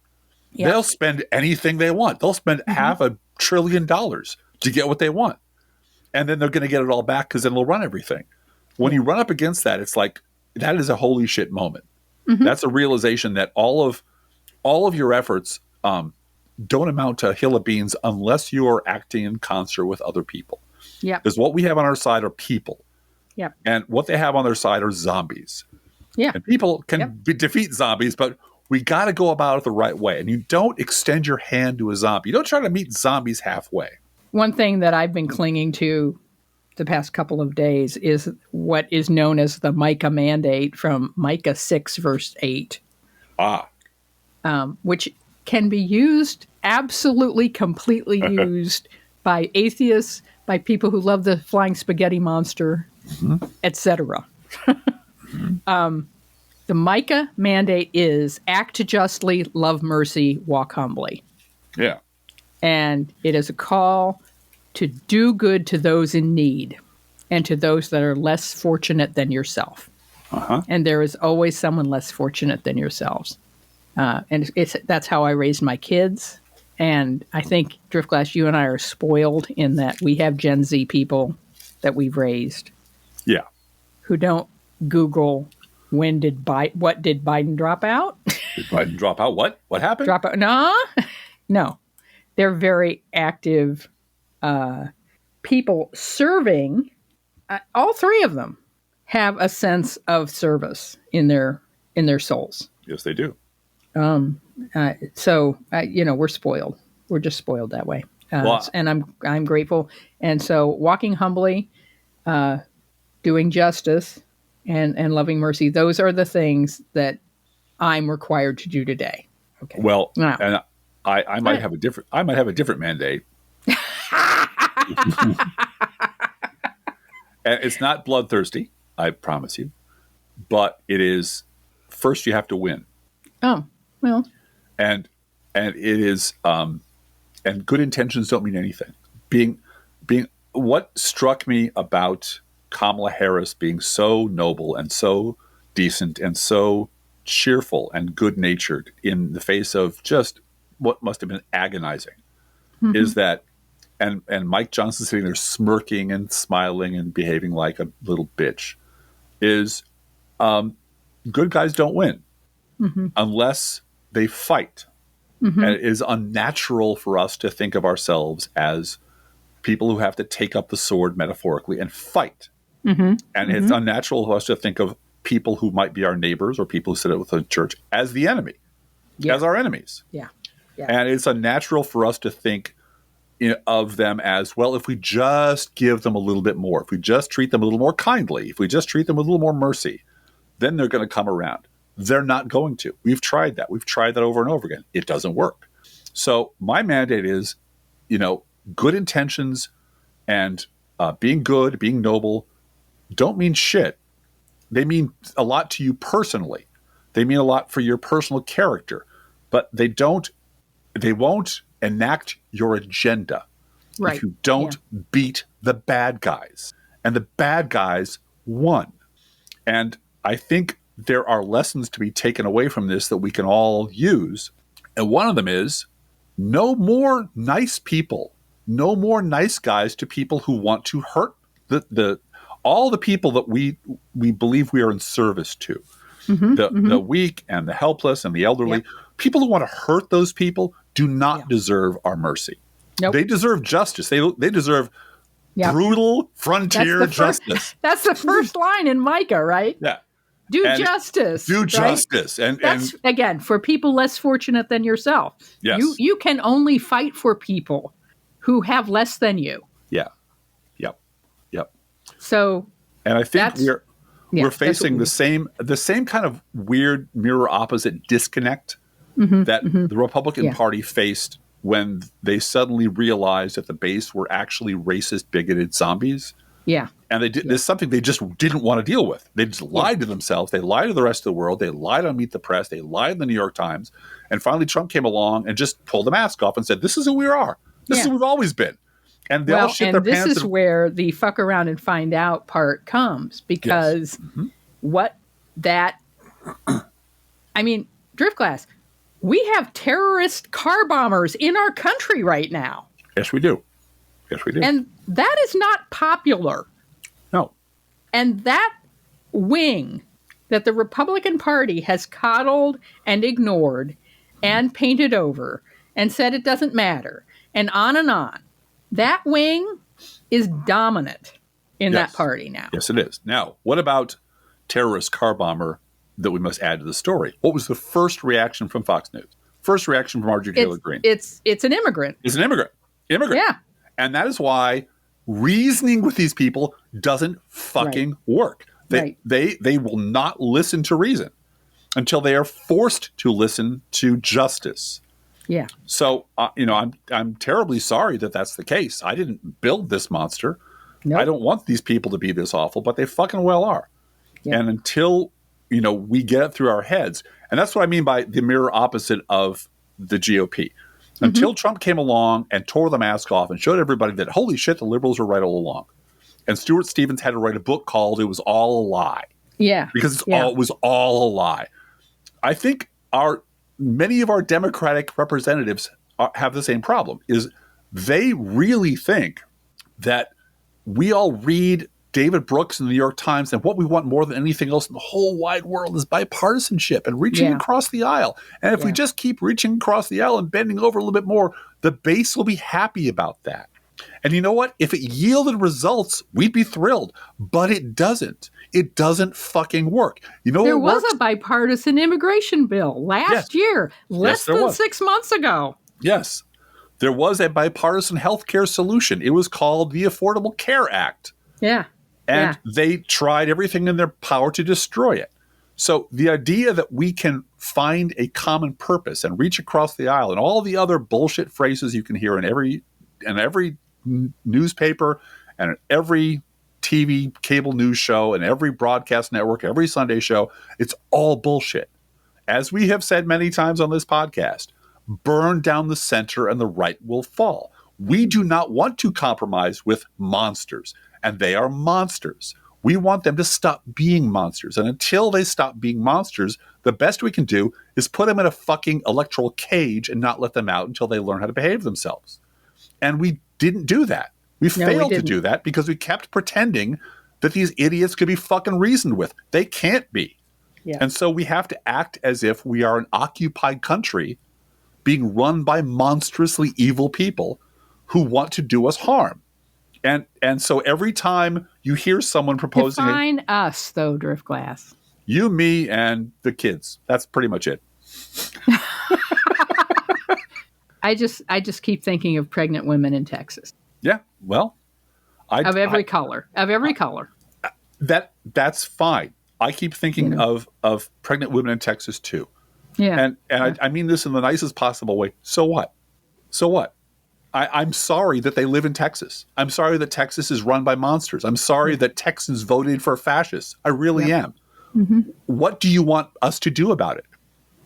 Yep. They'll spend anything they want. They'll spend $500 billion to get what they want. And then they're going to get it all back because then they'll run everything. When you run up against that, it's like, that is a holy shit moment. That's a realization that all of your efforts don't amount to a hill of beans unless you are acting in concert with other people. Yeah. Because what we have on our side are people. Yeah. And what they have on their side are zombies. Yeah. And people can defeat zombies, but we got to go about it the right way. And you don't extend your hand to a zombie. You don't try to meet zombies halfway. One thing that I've been clinging to the past couple of days is what is known as the Micah mandate from Micah 6, verse 8. Which can be used, absolutely, completely used by atheists, by people who love the flying spaghetti monster, etc. The Micah mandate is act justly, love mercy, walk humbly. Yeah. And it is a call to do good to those in need and to those that are less fortunate than yourself. And there is always someone less fortunate than yourselves. And that's how I raised my kids. And I think, Driftglass, you and I are spoiled in that we have Gen Z people that we've raised. Yeah. Who don't Google, what did Biden drop out? Did Biden drop out? What? What happened? Drop out? No. They're very active people serving. All three of them have a sense of service in their souls. Yes, they do. So we're spoiled. We're just spoiled that way. Well, and I'm grateful. And so, walking humbly, doing justice, and loving mercy. Those are the things that I'm required to do today. Okay. Well, Now, and I might have a different mandate. And it's not bloodthirsty, I promise you, but it is. First, you have to win. oh well. And it is and good intentions don't mean anything. Being what struck me about Kamala Harris being so noble and so decent and so cheerful and good-natured in the face of just what must have been agonizing is that and Mike Johnson sitting there smirking and smiling and behaving like a little bitch is good guys don't win unless they fight. And it is unnatural for us to think of ourselves as people who have to take up the sword metaphorically and fight. And it's unnatural for us to think of people who might be our neighbors or people who sit with the church as the enemy, as our enemies. Yeah. And it's unnatural for us to think of them as, well, if we just give them a little bit more, if we just treat them a little more kindly, if we just treat them with a little more mercy, then they're going to come around. They're not going to. We've tried that. We've tried that over and over again. It doesn't work. So my mandate is, good intentions and being good, being noble don't mean shit. They mean a lot to you personally. They mean a lot for your personal character, but they won't enact your agenda if you don't beat the bad guys. And the bad guys won. And I think there are lessons to be taken away from this that we can all use. And one of them is no more nice people, no more nice guys to people who want to hurt all the people that we believe we are in service to. The weak and the helpless and the elderly. People who want to hurt those people do not deserve our mercy. Nope. They deserve justice. They deserve brutal frontier justice. That's the first line in Micah, right? Yeah. Do justice. Do right? justice. And that's, again, for people less fortunate than yourself. Yes. You can only fight for people who have less than you. Yeah. Yep. So, and I think we're facing the same kind of weird mirror opposite disconnect that the Republican Party faced when they suddenly realized at the base were actually racist, bigoted zombies. Yeah. And they did. There's something they just didn't want to deal with. They just lied to themselves. They lied to the rest of the world. They lied on Meet the Press. They lied in the New York Times. And finally, Trump came along and just pulled the mask off and said, "This is who we are. This is who we've always been." And they all shit their pants. This is where the fuck around and find out part comes, because Driftglass, we have terrorist car bombers in our country right now. Yes, we do. And that is not popular. No. And that wing that the Republican Party has coddled and ignored and painted over and said it doesn't matter and on, that wing is dominant in that party now. Yes, it is. Now, what about terrorist car bomber that we must add to the story? What was the first reaction from Fox News? First reaction from Marjorie Taylor Greene? It's an immigrant. It's an immigrant. Yeah. And that is why reasoning with these people doesn't fucking work. They will not listen to reason until they are forced to listen to justice. Yeah. So, I'm terribly sorry that that's the case. I didn't build this monster. Nope. I don't want these people to be this awful, but they fucking well are. Yeah. And until, we get it through our heads, and that's what I mean by the mirror opposite of the GOP. Until Trump came along and tore the mask off and showed everybody that, holy shit, the liberals were right all along. And Stuart Stevens had to write a book called It Was All a Lie. Yeah. Because it was all a lie. I think many of our Democratic representatives have the same problem, is they really think that we all read David Brooks in the New York Times, and what we want more than anything else in the whole wide world is bipartisanship and reaching across the aisle. And if we just keep reaching across the aisle and bending over a little bit more, the base will be happy about that. And you know what? If it yielded results, we'd be thrilled. But it doesn't. It doesn't fucking work. There was a bipartisan immigration bill last year, less than 6 months ago. Yes. There was a bipartisan healthcare solution. It was called the Affordable Care Act. Yeah. And they tried everything in their power to destroy it. So the idea that we can find a common purpose and reach across the aisle, and all the other bullshit phrases you can hear in every newspaper and every TV cable news show and every broadcast network, every Sunday show, it's all bullshit. As we have said many times on this podcast, burn down the center and the right will fall. We do not want to compromise with monsters, and they are monsters. We want them to stop being monsters. And until they stop being monsters, the best we can do is put them in a fucking electoral cage and not let them out until they learn how to behave themselves. And we didn't do that. We failed to do that because we kept pretending that these idiots could be fucking reasoned with. They can't be. Yeah. And so we have to act as if we are an occupied country being run by monstrously evil people who want to do us harm. And so every time you hear someone proposing... Define us, though, Driftglass. You, me, and the kids. That's pretty much it. I just keep thinking of pregnant women in Texas. Yeah, well... Of every color. That's fine. I keep thinking of pregnant women in Texas, too. Yeah. And I mean this in the nicest possible way. So what? So what? I'm sorry that they live in Texas. I'm sorry that Texas is run by monsters. I'm sorry that Texans voted for fascists. I really am. Mm-hmm. What do you want us to do about it?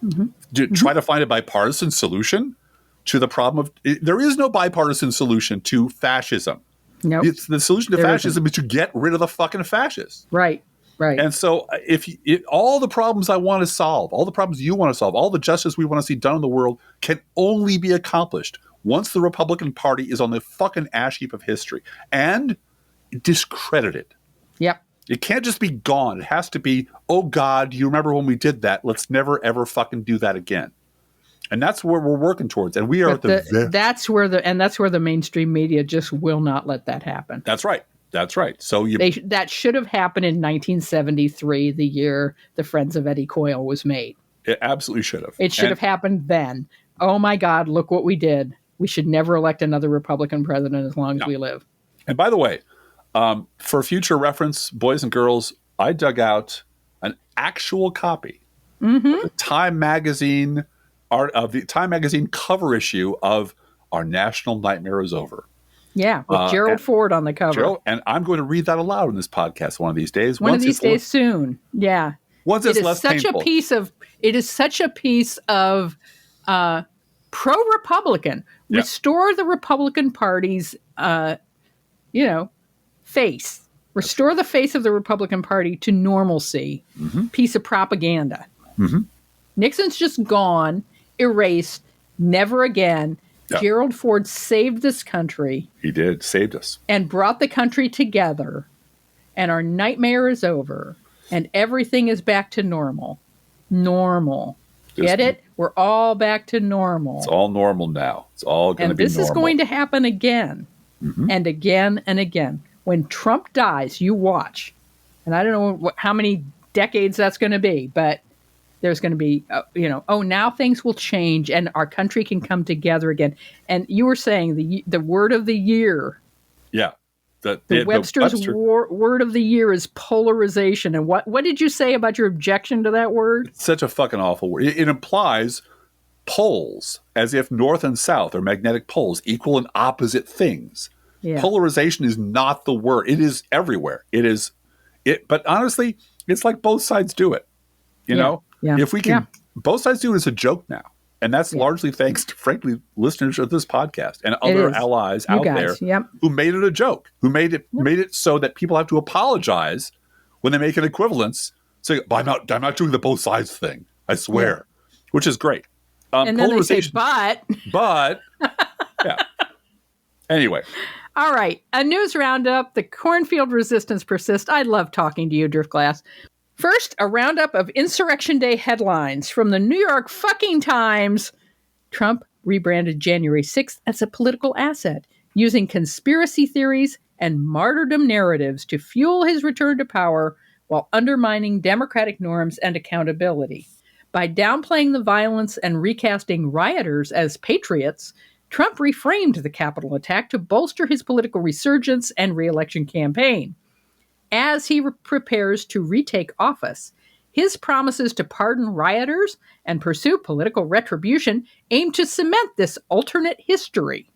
Mm-hmm. Try to find a bipartisan solution to the problem of... There is no bipartisan solution to fascism. Nope. The solution to fascism is to get rid of the fucking fascists. Right. Right. And so if all the problems I want to solve, all the problems you want to solve, all the justice we want to see done in the world can only be accomplished once the Republican Party is on the fucking ash heap of history and discredited. Yep. It can't just be gone. It has to be, oh God, you remember when we did that? Let's never ever fucking do that again. And that's where we're working towards. And we are that's where the mainstream media just will not let that happen. That's right. That's right. So that should have happened in 1973, the year the Friends of Eddie Coyle was made. It absolutely should have. It should have happened then. Oh my God, look what we did. We should never elect another Republican president as long as we live. And by the way, for future reference, boys and girls, I dug out an actual copy of the Time Magazine cover issue of Our National Nightmare is Over. Yeah, with Gerald Ford on the cover. And I'm going to read that aloud in this podcast one of these days. One of these days soon. Yeah. Once it's less painful. It is such a piece of pro-Republican. Yeah. Restore the Republican Party's, face. Restore the face of the Republican Party to normalcy. Piece of propaganda. Nixon's just gone, erased, never again. Yeah. Gerald Ford saved this country. He did, saved us. And brought the country together. And our nightmare is over. And everything is back to normal. Normal. Get it? We're all back to normal. It's all normal now. It's all going to be normal. And this is going to happen again. And again and again. When Trump dies, you watch. And I don't know how many decades that's going to be, but there's going to be, now things will change and our country can come together again. And you were saying the word of the year. Yeah. Webster's word of the year is polarization. And what did you say about your objection to that word? It's such a fucking awful word. It implies poles, as if north and south are magnetic poles, equal and opposite things. Yeah. Polarization is not the word. It is everywhere. But honestly, it's like both sides do it. You know? Yeah. If we can, both sides do it as a joke now. And that's largely thanks to, frankly, listeners of this podcast and other allies out there who made it a joke, who made it so that people have to apologize when they make an equivalence. Say, I'm not doing the both sides thing. I swear, which is great. And then they say, but, yeah. Anyway. All right. A news roundup. The cornfield resistance persists. I love talking to you, Driftglass. First, a roundup of Insurrection Day headlines from the New York fucking Times. Trump rebranded January 6th as a political asset, using conspiracy theories and martyrdom narratives to fuel his return to power while undermining democratic norms and accountability. By downplaying the violence and recasting rioters as patriots, Trump reframed the Capitol attack to bolster his political resurgence and re-election campaign. As he prepares to retake office, his promises to pardon rioters and pursue political retribution aim to cement this alternate history.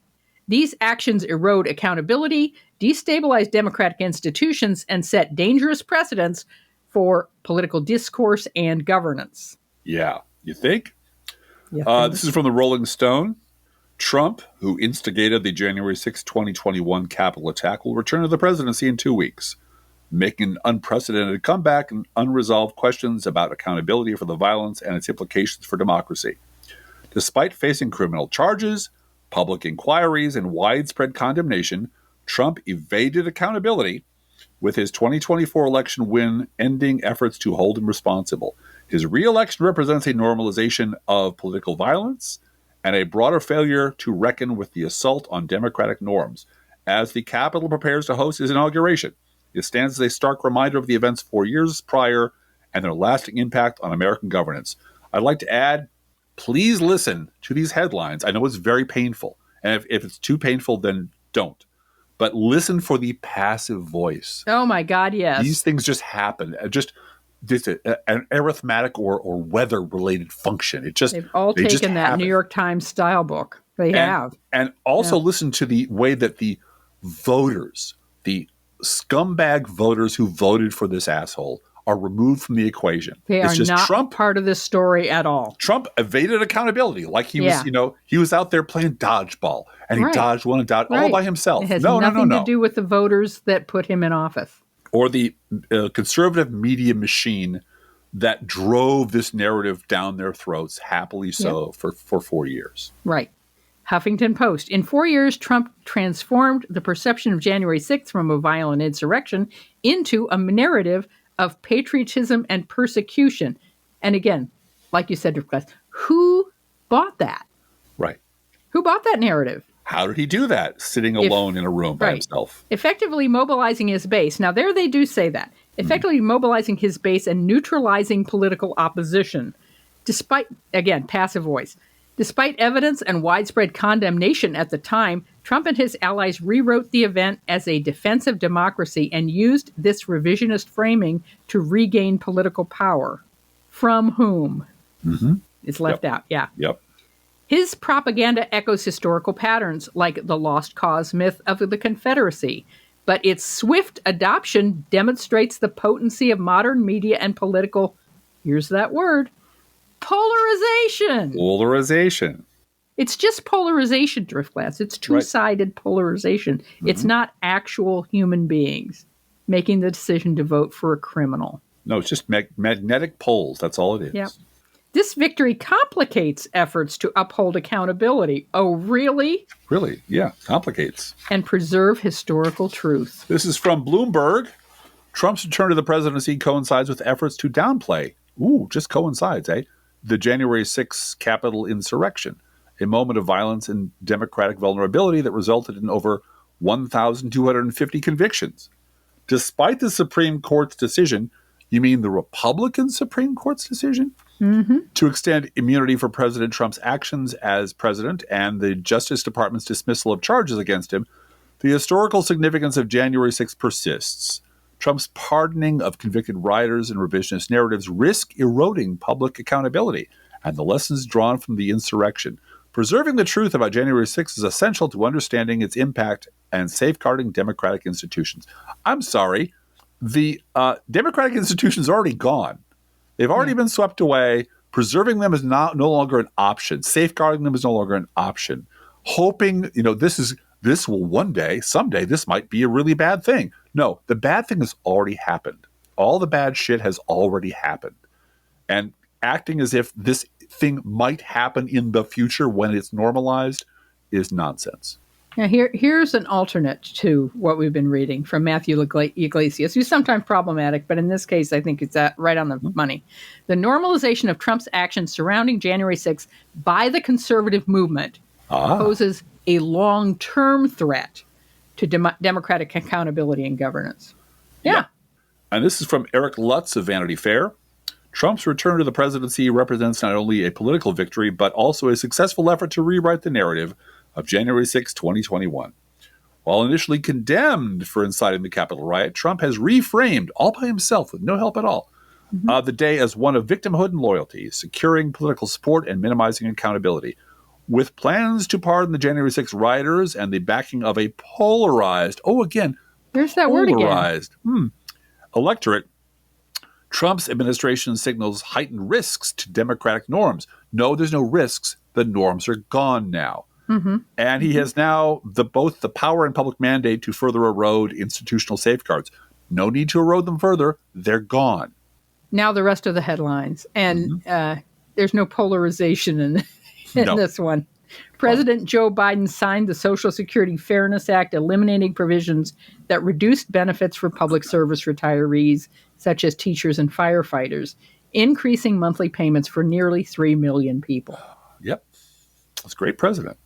These actions erode accountability, destabilize democratic institutions, and set dangerous precedents for political discourse and governance. Yeah. You think? Yeah, This is from the Rolling Stone. Trump, who instigated the January 6, 2021 Capitol attack, will return to the presidency in 2 weeks, making an unprecedented comeback and unresolved questions about accountability for the violence and its implications for democracy. Despite facing criminal charges, public inquiries, and widespread condemnation, Trump evaded accountability, with his 2024 election win ending efforts to hold him responsible. His re-election represents a normalization of political violence and a broader failure to reckon with the assault on democratic norms. As the Capitol prepares to host his inauguration, it stands as a stark reminder of the events 4 years prior and their lasting impact on American governance. I'd like to add, please listen to these headlines. I know it's very painful, and if it's too painful, then don't. But listen for the passive voice. Oh my God, yes. These things just happen. Just an arithmetic or weather-related function. They've all taken that New York Times style book. They have. And also listen to the way that the voters, the scumbag voters who voted for this asshole, are removed from the equation. They it's are just not Trump, part of this story at all. Trump evaded accountability. Like he was, he was out there playing dodgeball, and he dodged one and dodged all by himself. It has nothing to do with the voters that put him in office. Or the conservative media machine that drove this narrative down their throats, happily so, for 4 years. Right. Huffington Post. In 4 years, Trump transformed the perception of January 6th from a violent insurrection into a narrative of patriotism and persecution. And again, like you said, who bought that? Right. Who bought that narrative? How did he do that, sitting alone in a room by himself? Effectively mobilizing his base. Now, there they do say that. Effectively mobilizing his base and neutralizing political opposition. Despite, again, passive voice. Despite evidence and widespread condemnation at the time, Trump and his allies rewrote the event as a defense of democracy and used this revisionist framing to regain political power. From whom? Mm-hmm. It's left out, Yep. His propaganda echoes historical patterns like the lost cause myth of the Confederacy, but its swift adoption demonstrates the potency of modern media and political, here's that word, polarization. Polarization. It's just polarization, Driftglass. It's two-sided polarization. Mm-hmm. It's not actual human beings making the decision to vote for a criminal. No, it's just magnetic poles. That's all it is. Yep. This victory complicates efforts to uphold accountability. Oh, really? Really, yeah, complicates. And preserve historical truth. This is from Bloomberg. Trump's return to the presidency coincides with efforts to downplay, just coincides, the January 6th Capitol insurrection, a moment of violence and democratic vulnerability that resulted in over 1,250 convictions. Despite the Supreme Court's decision, you mean the Republican Supreme Court's decision? Mm-hmm. To extend immunity for President Trump's actions as president and the Justice Department's dismissal of charges against him, the historical significance of January 6th persists. Trump's pardoning of convicted rioters and revisionist narratives risk eroding public accountability and the lessons drawn from the insurrection. Preserving the truth about January 6th is essential to understanding its impact and safeguarding democratic institutions. I'm sorry, the democratic institutions are already gone. They've already been swept away. Preserving them is no longer an option. Safeguarding them is no longer an option. Hoping, this will one day, someday, this might be a really bad thing. No, the bad thing has already happened. All the bad shit has already happened. And acting as if this thing might happen in the future when it's normalized is nonsense. Now, here's an alternate to what we've been reading from Matthew Iglesias, who's sometimes problematic, but in this case, I think it's right on the money. The normalization of Trump's actions surrounding January 6th by the conservative movement poses a long-term threat to democratic accountability and governance. Yeah. And this is from Eric Lutz of Vanity Fair. Trump's return to the presidency represents not only a political victory, but also a successful effort to rewrite the narrative of January 6, 2021. While initially condemned for inciting the Capitol riot, Trump has reframed, all by himself with no help at all, the day as one of victimhood and loyalty, securing political support and minimizing accountability. With plans to pardon the January 6 rioters and the backing of a polarized, there's that word again, electorate, Trump's administration signals heightened risks to democratic norms. No, there's no risks. The norms are gone now. And he has now both the power and public mandate to further erode institutional safeguards. No need to erode them further. They're gone. Now the rest of the headlines. And there's no polarization in this one. President Joe Biden signed the Social Security Fairness Act, eliminating provisions that reduced benefits for public service retirees, such as teachers and firefighters, increasing monthly payments for nearly 3 million people. Yep. That's a great president.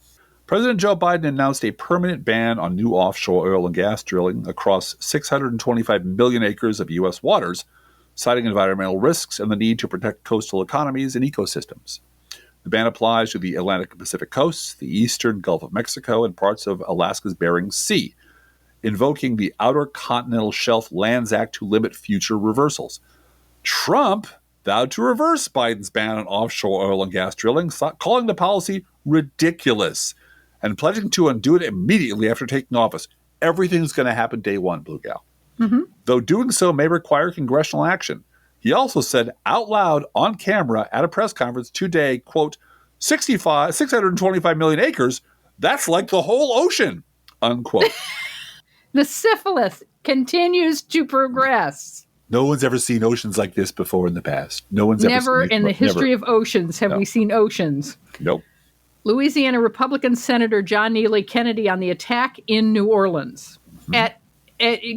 President Joe Biden announced a permanent ban on new offshore oil and gas drilling across 625 million acres of U.S. waters, citing environmental risks and the need to protect coastal economies and ecosystems. The ban applies to the Atlantic and Pacific coasts, the eastern Gulf of Mexico, and parts of Alaska's Bering Sea, invoking the Outer Continental Shelf Lands Act to limit future reversals. Trump vowed to reverse Biden's ban on offshore oil and gas drilling, calling the policy ridiculous and pledging to undo it immediately after taking office. Everything's going to happen day one, Blue Gal. Though doing so may require congressional action. He also said out loud on camera at a press conference today, quote, 625 million acres, that's like the whole ocean, unquote. The syphilis continues to progress. No one's ever seen oceans like this before in the past. No one's never in the history of oceans have we seen oceans. Nope. Louisiana Republican Senator John Neely Kennedy on the attack in New Orleans.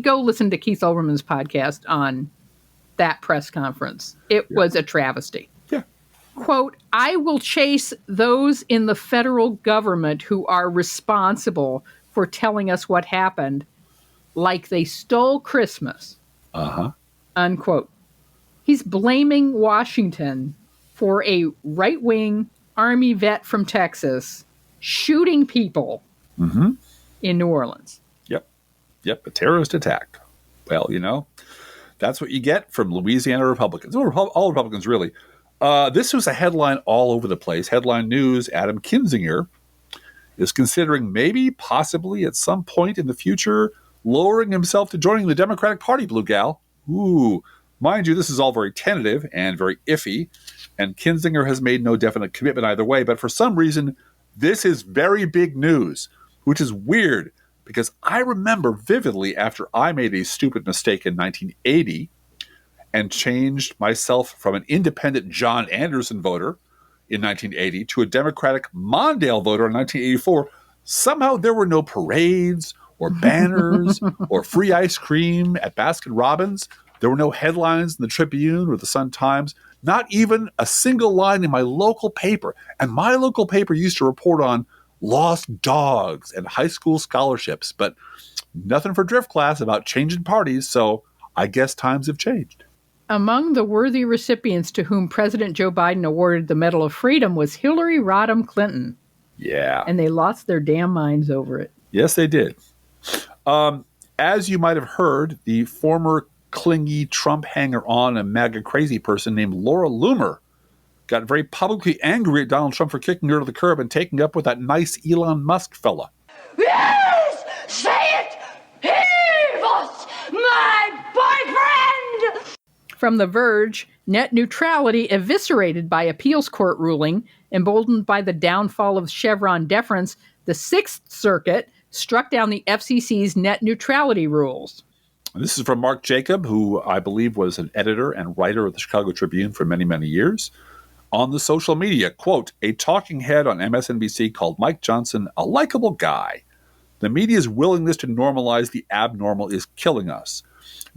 Go listen to Keith Olbermann's podcast on that press conference. It was a travesty. Yeah. Quote, I will chase those in the federal government who are responsible for telling us what happened like they stole Christmas. Unquote. He's blaming Washington for a right-wing Army vet from Texas shooting people in New Orleans. Yep, a terrorist attack. Well, that's what you get from Louisiana Republicans. All Republicans, really. This was a headline all over the place. Headline news, Adam Kinzinger is considering maybe, possibly, at some point in the future, lowering himself to joining the Democratic Party, Blue Gal. Ooh. Mind you, this is all very tentative and very iffy, and Kinzinger has made no definite commitment either way, but for some reason, this is very big news, which is weird, because I remember vividly after I made a stupid mistake in 1980 and changed myself from an independent John Anderson voter in 1980 to a Democratic Mondale voter in 1984, somehow there were no parades or banners or free ice cream at Baskin Robbins. There were no headlines in the Tribune or the Sun-Times, not even a single line in my local paper. And my local paper used to report on lost dogs and high school scholarships, but nothing for Drift Class about changing parties, so I guess times have changed. Among the worthy recipients to whom President Joe Biden awarded the Medal of Freedom was Hillary Rodham Clinton. Yeah. And they lost their damn minds over it. Yes, they did. As you might have heard, the former clingy Trump hanger-on and MAGA crazy person named Laura Loomer got very publicly angry at Donald Trump for kicking her to the curb and taking up with that nice Elon Musk fella. Yes! Say it! He was my boyfriend! From The Verge, net neutrality eviscerated by appeals court ruling, emboldened by the downfall of Chevron deference, the Sixth Circuit struck down the FCC's net neutrality rules. This is from Mark Jacob, who I believe was an editor and writer of the Chicago Tribune for many, many years. On the social media, quote, a talking head on MSNBC called Mike Johnson a likable guy. The media's willingness to normalize the abnormal is killing us.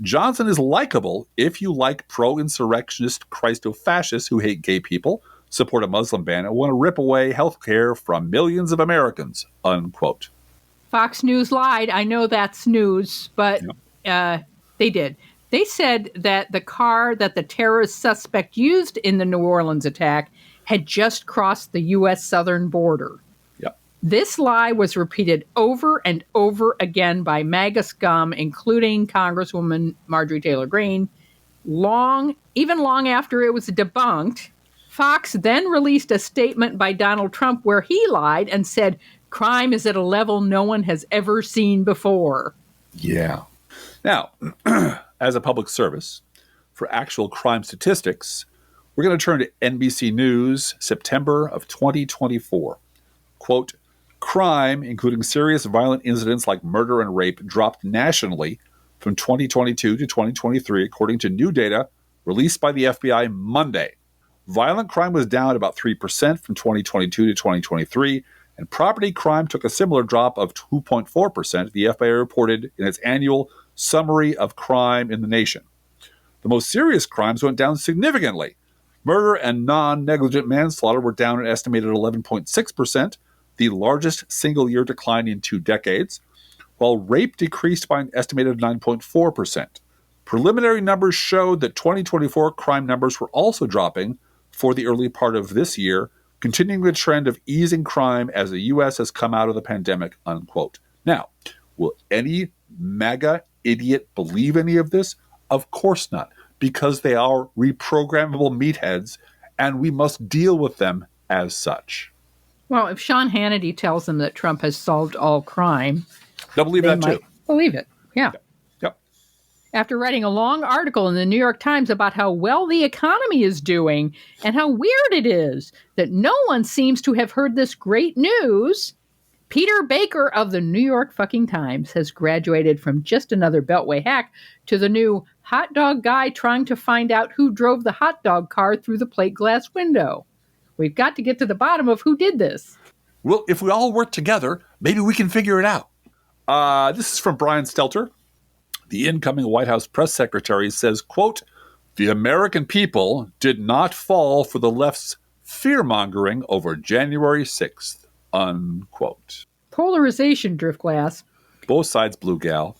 Johnson is likable if you like pro-insurrectionist Christo-fascists who hate gay people, support a Muslim ban, and want to rip away health care from millions of Americans, unquote. Fox News lied. I know that's news, but they did. They said that the car that the terrorist suspect used in the New Orleans attack had just crossed the U.S. southern border. Yep. This lie was repeated over and over again by MAGA scum, including Congresswoman Marjorie Taylor Greene, even long after it was debunked. Fox then released a statement by Donald Trump where he lied and said crime is at a level no one has ever seen before. Yeah. Now, as a public service, for actual crime statistics, we're going to turn to NBC News, September of 2024. Quote, crime, including serious violent incidents like murder and rape, dropped nationally from 2022 to 2023, according to new data released by the FBI Monday. Violent crime was down about 3% from 2022 to 2023, and property crime took a similar drop of 2.4%, the FBI reported in its annual summary of crime in the nation. The most serious crimes went down significantly. Murder and non-negligent manslaughter were down an estimated 11.6%, the largest single-year decline in 2 decades, while rape decreased by an estimated 9.4%. Preliminary numbers showed that 2024 crime numbers were also dropping for the early part of this year, continuing the trend of easing crime as the U.S. has come out of the pandemic, unquote. Now, will any MAGA idiot believe any of this? Of course not, because they are reprogrammable meatheads, and we must deal with them as such. Well, if Sean Hannity tells them that Trump has solved all crime, they'll believe that too. Believe it, yeah. Yep. After writing a long article in the New York Times about how well the economy is doing and how weird it is that no one seems to have heard this great news, Peter Baker of the New York fucking Times has graduated from just another Beltway hack to the new hot dog guy trying to find out who drove the hot dog car through the plate glass window. We've got to get to the bottom of who did this. Well, if we all work together, maybe we can figure it out. This is from Brian Stelter. The incoming White House press secretary says, quote, the American people did not fall for the left's fear-mongering over January 6th, unquote. Polarization, Driftglass. Both sides blue, gal.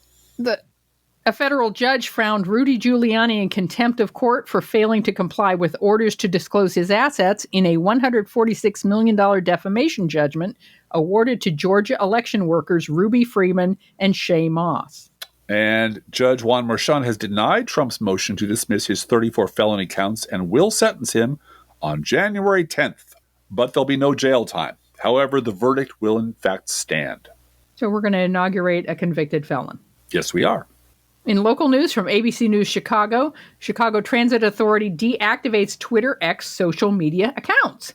A federal judge found Rudy Giuliani in contempt of court for failing to comply with orders to disclose his assets in a $146 million defamation judgment awarded to Georgia election workers Ruby Freeman and Shay Moss. And Judge Juan Merchan has denied Trump's motion to dismiss his 34 felony counts and will sentence him on January 10th. But there'll be no jail time. However, the verdict will in fact stand. So we're going to inaugurate a convicted felon. Yes, we are. In local news from ABC News Chicago, Chicago Transit Authority deactivates Twitter X social media accounts.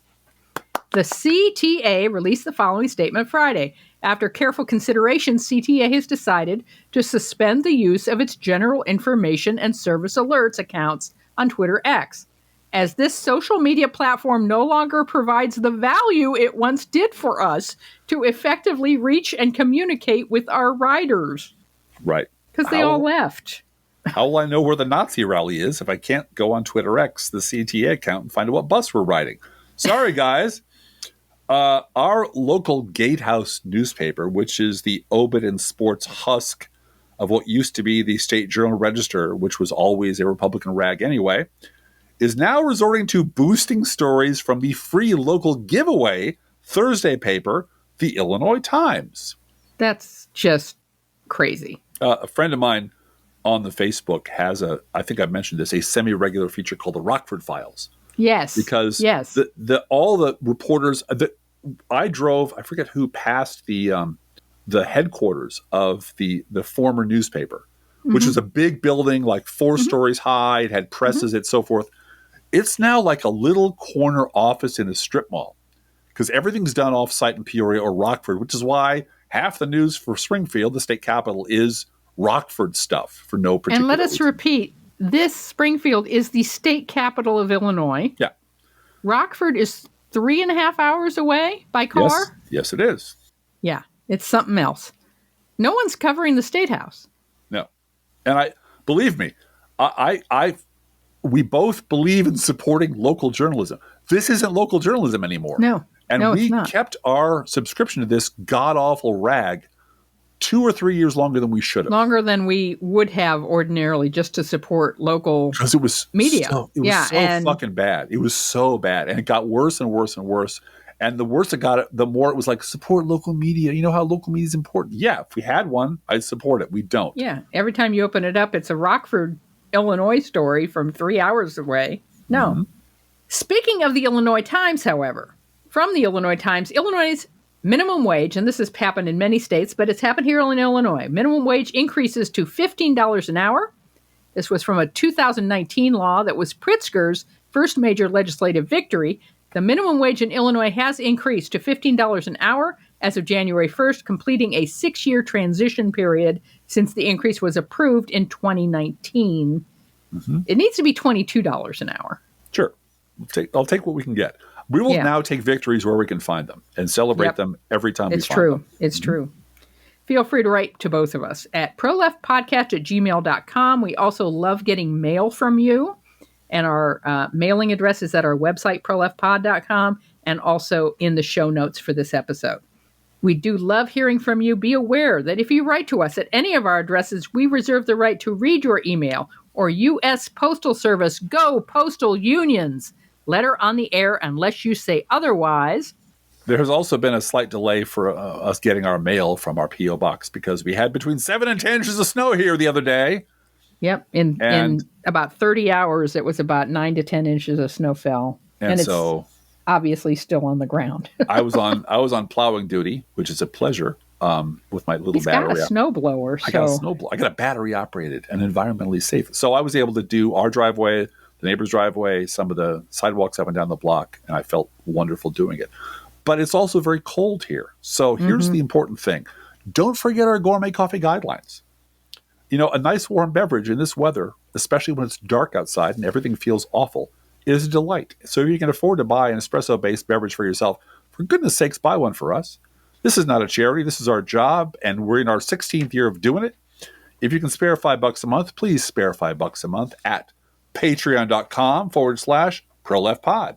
The CTA released the following statement Friday. After careful consideration, CTA has decided to suspend the use of its general information and service alerts accounts on Twitter X, as this social media platform no longer provides the value it once did for us to effectively reach and communicate with our riders. Right. Because they all left. How will I know where the Nazi rally is if I can't go on Twitter X, the CTA account, and find out what bus we're riding? Sorry, guys. Our local Gatehouse newspaper, which is the obit and sports husk of what used to be the State Journal-Register, which was always a Republican rag anyway, is now resorting to boosting stories from the free local giveaway Thursday paper, the Illinois Times. That's just crazy. A friend of mine on the Facebook has I think I've mentioned this, a semi-regular feature called the Rockford Files. Yes. Because yes. all the reporters I drove, I forget who, passed the headquarters of the former newspaper, which was a big building, like 4 stories high. It had presses and so forth. It's now like a little corner office in a strip mall because everything's done off-site in Peoria or Rockford, which is why half the news for Springfield, the state capital, is Rockford stuff for no particular reason. And let us repeat, this Springfield is the state capital of Illinois. Yeah. Rockford is 3.5 hours away by car. Yes, it is. Yeah, it's something else. No one's covering the State House. No. And believe me, we both believe in supporting local journalism. This isn't local journalism anymore. No. And no, we kept our subscription to this god-awful rag 2 or 3 years longer than we should have. Longer than we would have ordinarily just to support local because it was media. So fucking bad. It was so bad. And it got worse and worse and worse. And the worse it got, the more it was like, support local media. You know how local media is important. Yeah, if we had one, I'd support it. We don't. Yeah. Every time you open it up, it's a Rockford, Illinois story from 3 hours away. No. Mm-hmm. Speaking of the Illinois Times, however, from the Illinois Times, Illinois' minimum wage, and this has happened in many states, but it's happened here in Illinois, minimum wage increases to $15 an hour. This was from a 2019 law that was Pritzker's first major legislative victory. The minimum wage in Illinois has increased to $15 an hour as of January 1st, completing a 6-year transition period since the increase was approved in 2019. Mm-hmm. It needs to be $22 an hour. Sure. I'll take what we can get. We will now take victories where we can find them and celebrate them every time we find them. It's true. Feel free to write to both of us at proleftpodcast@gmail.com. We also love getting mail from you. And our mailing address is at our website, proleftpod.com, and also in the show notes for this episode. We do love hearing from you. Be aware that if you write to us at any of our addresses, we reserve the right to read your email or U.S. Postal Service. Go Postal Unions. Letter on the air unless you say otherwise. There has also been a slight delay for us getting our mail from our P.O. box because we had between 7 and 10 inches of snow here the other day. Yep. In about 30 hours, it was about 9 to 10 inches of snow fell. And so it's obviously still on the ground. I was on plowing duty, which is a pleasure, with my little battery. He's got a snowblower. I got a snowblower. I got a battery operated and environmentally safe. So I was able to do our driveway, the neighbor's driveway, some of the sidewalks up and down the block, and I felt wonderful doing it. But it's also very cold here. So here's the important thing. Don't forget our gourmet coffee guidelines. You know, a nice warm beverage in this weather, especially when it's dark outside and everything feels awful, is a delight. So if you can afford to buy an espresso-based beverage for yourself, for goodness sakes, buy one for us. This is not a charity. This is our job, and we're in our 16th year of doing it. If you can spare $5 a month, please spare $5 a month at patreon.com/ProLeftPod.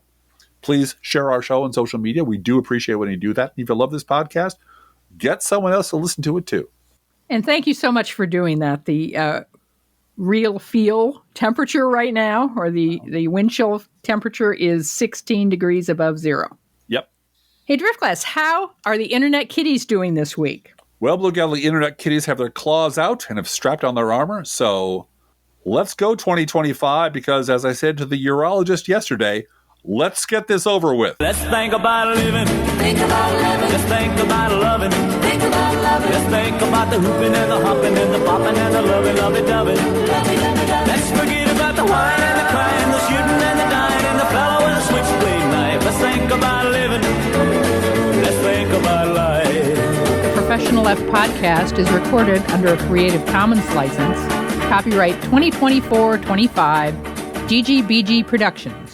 Please share our show on social media. We do appreciate when you do that. If you love this podcast, get someone else to listen to it too. And thank you so much for doing that. The real feel temperature right now, or the wind chill temperature, is 16 degrees above zero. Yep. Hey, Driftglass, how are the Internet Kitties doing this week? Well, Blue Galley Internet Kitties have their claws out and have strapped on their armor. So let's go 2025, because as I said to the urologist yesterday, let's get this over with. Let's think about living. Think about living. Let's think about loving. Think about loving. Let's think about the hooping and the hopping and the popping and the lovey-dovey. Let's forget about the wine and the crying, the shooting and the dying, and the fellow with the switchblade knife. Let's think about living. Let's think about life. The Professional Left podcast is recorded under a Creative Commons license. Copyright 2024-25, GGBG Productions.